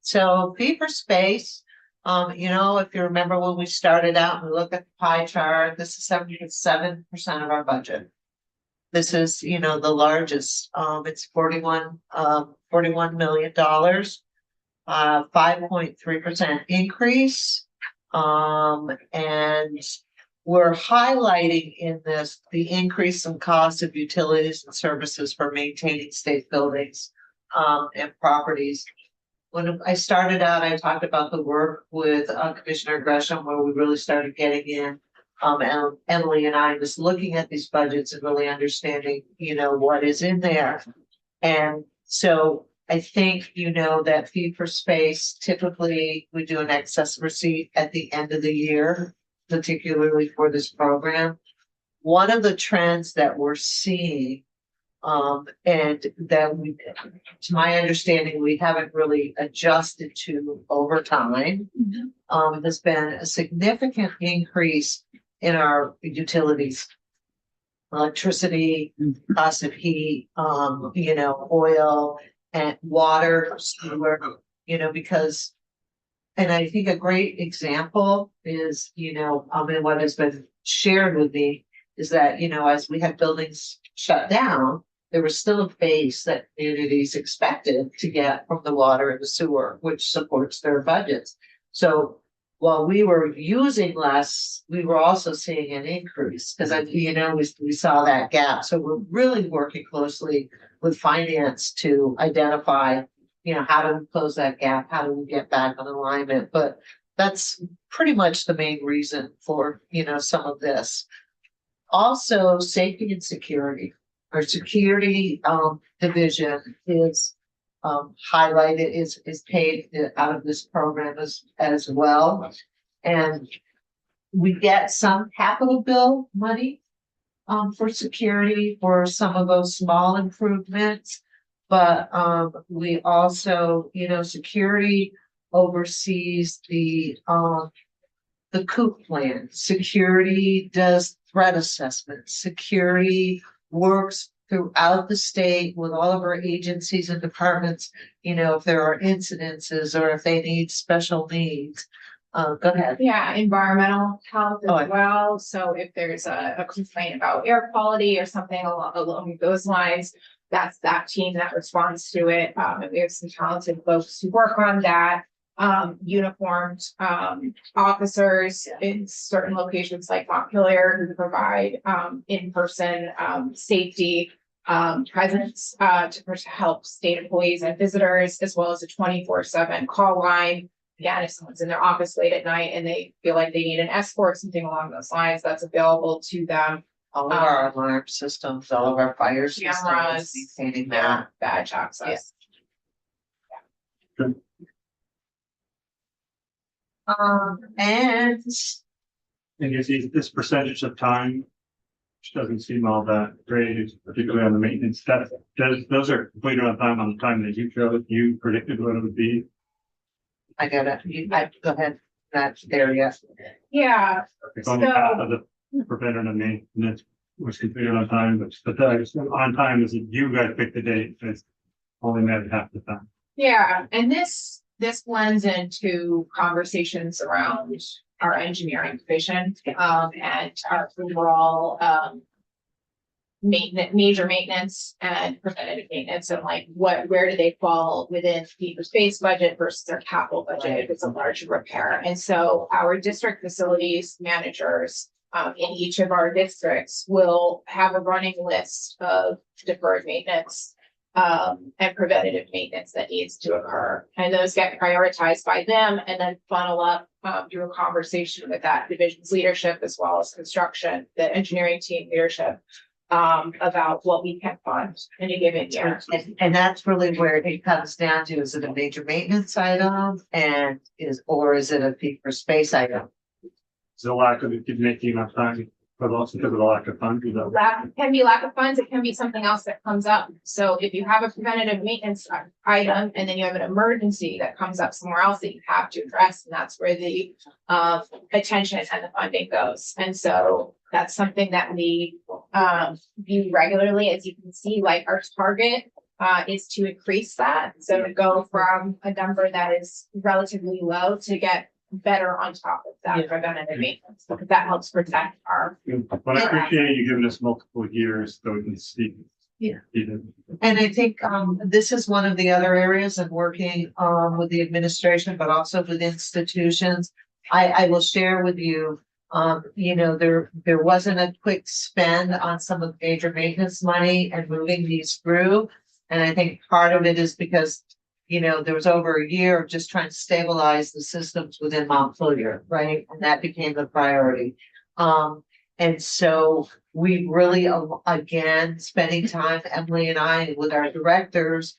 Speaker 3: So fee for space, you know, if you remember when we started out and we look at the pie chart, this is 77% of our budget. This is, you know, the largest, it's $41 million, 5.3% increase. And we're highlighting in this, the increase in cost of utilities and services for maintaining state buildings, and properties. When I started out, I talked about the work with Commissioner Gresham, where we really started getting in. And Emily and I just looking at these budgets and really understanding, you know, what is in there. And so I think, you know, that fee for space, typically we do an excess receipt at the end of the year, particularly for this program. One of the trends that we're seeing, and that we, to my understanding, we haven't really adjusted to over time. There's been a significant increase in our utilities. Electricity, cost of heat, you know, oil and water, sewer, you know, because. And I think a great example is, you know, and what has been shared with me is that, you know, as we had buildings shut down, there was still a base that communities expected to get from the water and the sewer, which supports their budgets. So while we were using less, we were also seeing an increase because, you know, we saw that gap. So we're really working closely with finance to identify, you know, how do we close that gap? How do we get back on alignment? But that's pretty much the main reason for, you know, some of this. Also, safety and security. our security, division is highlighted, is paid out of this program as well. And we get some capital bill money for security for some of those small improvements. But we also, security oversees the COOP plan. Security does threat assessment. Security works throughout the state with all of our agencies and departments, if there are incidences or if they need special needs. Go ahead.
Speaker 4: Yeah, environmental health
Speaker 3: Oh,
Speaker 4: as well. So if there's a complaint about air quality or something along those lines, that's that team that responds to it. And we have some talented folks who work on that. Uniformed officers in certain locations like Montpelier who provide in-person safety presence to help state employees and visitors, as well as a 24/7 call line. Again, if someone's in their office late at night and they feel like they need an escort, something along those lines, that's available to them.
Speaker 3: All of our alarm systems, all of our fire systems,
Speaker 4: Cameras,
Speaker 3: maintaining that.
Speaker 4: badge access.
Speaker 3: And
Speaker 2: And you see this percentage of time, which doesn't seem all that great, particularly on the maintenance stuff. Those are completed on time, on the time that you predicted what it would be.
Speaker 3: I got it. Go ahead. That's area.
Speaker 4: Yeah,
Speaker 2: It's only half of the preventative maintenance was completed on time, but on time is that you guys pick the date, it's only met half the time.
Speaker 4: yeah, and this blends into conversations around our engineering division, and our overall, major maintenance and preventative maintenance, and like where do they fall within fee for space budget versus their capital budget if it's a large repair. And so our district facilities managers in each of our districts will have a running list of deferred maintenance and preventative maintenance that needs to occur. And those get prioritized by them and then funnel up through a conversation with that division's leadership as well as construction, the engineering team leadership, about what we can fund in a given year.
Speaker 3: And that's really where it comes down to, is it a major maintenance item or is it a fee for space item?
Speaker 2: It's a lack of it making enough time, but also because of the lack of funds.
Speaker 4: Can be lack of funds, it can be something else that comes up. So if you have a preventative maintenance item and then you have an emergency that comes up somewhere else that you have to address, and that's where the attention and the funding goes. And so that's something that we view regularly. As you can see, like our target is to increase that. So to go from a number that is relatively low to get better on top of that preventative maintenance, because that helps protect our.
Speaker 2: But I appreciate you giving us multiple years so we can see.
Speaker 3: Yeah. And I think this is one of the other areas of working with the administration, but also with institutions. I will share with you, there wasn't a quick spend on some of the major maintenance money and moving these through. And I think part of it is because there was over a year of just trying to stabilize the systems within Montpelier, right? And that became the priority. And so we really, again, spending time, Emily and I, with our directors,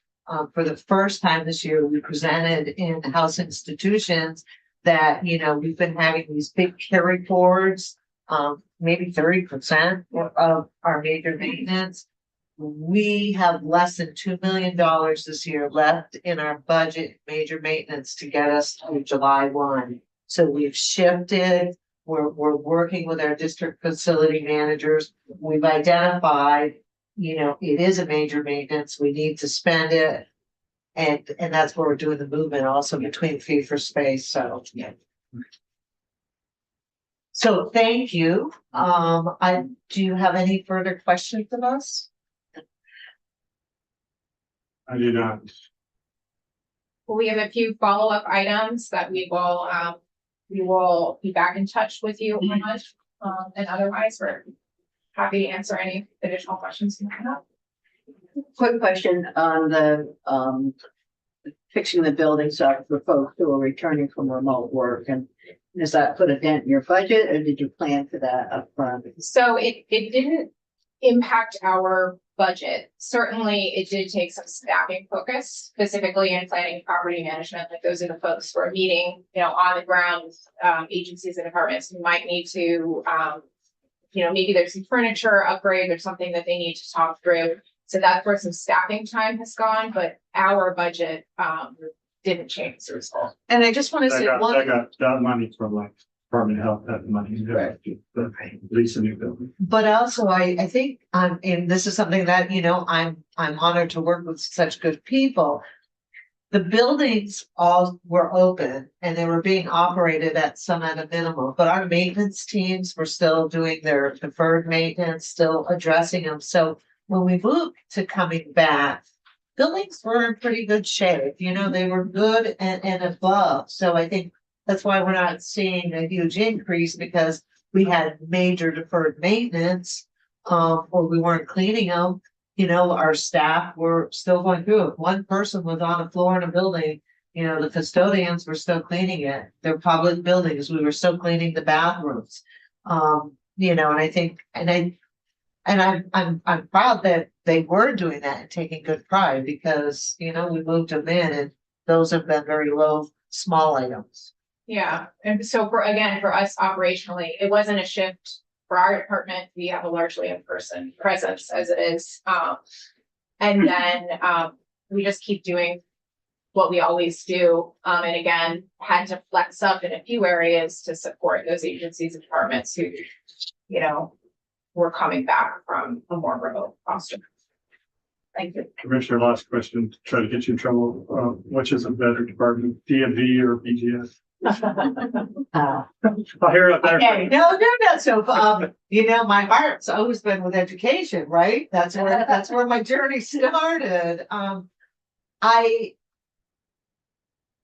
Speaker 3: for the first time this year, we presented in House institutions that, we've been having these big carry forwards, maybe 30% of our major maintenance. We have less than $2 million this year left in our budget, major maintenance, to get us to July 1. So we've shifted. We're working with our district facility managers. We've identified, it is a major maintenance. We need to spend it. And that's where we're doing the movement also between fee for space. So, yeah. So thank you. Do you have any further questions of us?
Speaker 2: I do not.
Speaker 4: We have a few follow-up items that we will be back in touch with you on, and otherwise we're happy to answer any additional questions you might have.
Speaker 6: Quick question on the fixing the building site for folks who are returning from remote work, and does that put a dent in your budget, or did you plan for that up front?
Speaker 4: So it didn't impact our budget, certainly it did take some staffing focus, specifically in planning and property management. Like those are the folks who are meeting, on the ground with agencies and departments who might need to, maybe there's some furniture upgrade or something that they need to talk through. So that's where some staffing time has gone, but our budget didn't change as a result.
Speaker 3: And I just want to say
Speaker 2: I got that money from like Department of Health, that money. To lease a new building.
Speaker 3: but also I think, and this is something that, I'm honored to work with such good people. The buildings all were open and they were being operated at a minimum, but our maintenance teams were still doing their deferred maintenance, still addressing them. So when we moved to coming back, buildings were in pretty good shape, they were good and above. So I think that's why we're not seeing a huge increase, because we had major deferred maintenance, or we weren't cleaning them. Our staff were still going through it. One person was on the floor in a building, the custodians were still cleaning it. They're public buildings. We were still cleaning the bathrooms. And I think, and I'm proud that they were doing that and taking good pride, because, we moved them in and those have been very low, small items.
Speaker 4: Yeah, and so for us operationally, it wasn't a shift for our department. We have a largely in-person presence as it is. And then we just keep doing what we always do. And again, had to flex up in a few areas to support those agencies and departments who, were coming back from a more remote posture. Thank you.
Speaker 2: Commissioner, last question, to try to get you in trouble. Which is a better department, DMV or BGS? I'll hear it there.
Speaker 3: Okay, no, so, my heart's always been with education, right? That's where my journey started. I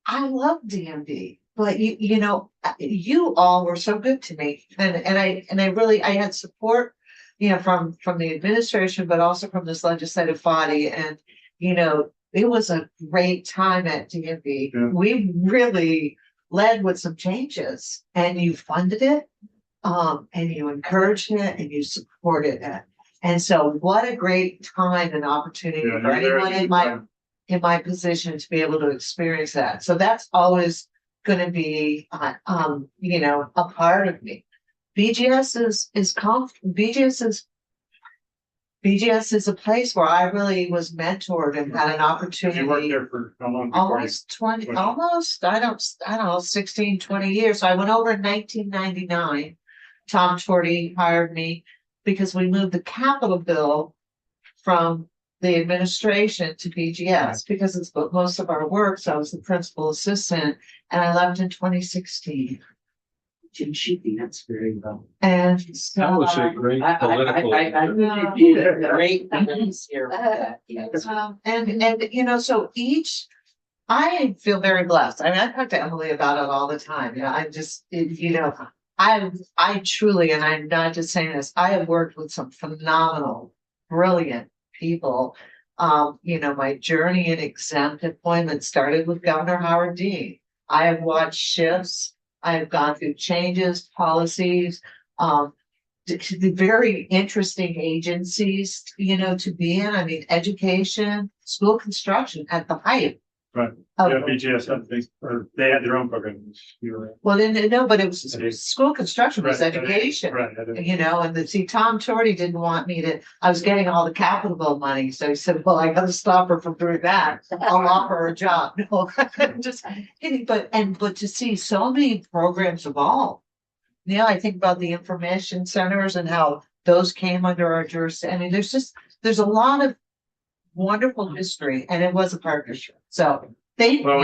Speaker 3: love DMV, but you all were so good to me, and I really, I had support, from the administration, but also from this legislative body, and it was a great time at DMV.
Speaker 2: Yeah.
Speaker 3: We really led with some changes, and you funded it, and you encouraged it, and you supported it. And so what a great time and opportunity
Speaker 2: Yeah,
Speaker 3: for
Speaker 2: you're
Speaker 3: anyone in my position to be able to experience that. So that's always gonna be, a part of me. BGS is a place where I really was mentored and had an
Speaker 2: You worked
Speaker 3: opportunity.
Speaker 2: there for how long? before you-
Speaker 3: I don't know, 16, 20 years. So I went over in 1999. Tom Torty hired me because we moved the capital bill from the administration to BGS, because it's most of our work. So I was the principal assistant, and I left in 2016.
Speaker 5: Didn't she dance very well?
Speaker 3: And
Speaker 9: That
Speaker 3: so,
Speaker 9: was a great political.
Speaker 5: I really did a great dance here. Yes.
Speaker 3: and so I feel very blessed. I mean, I talk to Emily about it all the time. I'm just, I truly, and I'm not just saying this, I have worked with some phenomenal, brilliant people. My journey in exempt employment started with Governor Howard Dean. I have watched shifts. I have gone through changes, policies, the very interesting agencies, to be in. I mean, education, school construction at the height.
Speaker 2: Right.
Speaker 3: of-
Speaker 2: Yeah, BGS had things, or they had their own programs. You were.
Speaker 3: Well, no, but it was school construction was
Speaker 2: Right,
Speaker 3: education.
Speaker 2: Right.
Speaker 3: And Tom Torty didn't want me to, I was getting all the capital bill money. So he said, well, I gotta stop her from doing that. I'll offer her a job. No, just kidding. But to see so many programs evolve. I think about the information centers and how those came under our jurisdiction. I mean, there's a lot of wonderful history, and it was a partnership. So thank
Speaker 2: Well,
Speaker 3: you.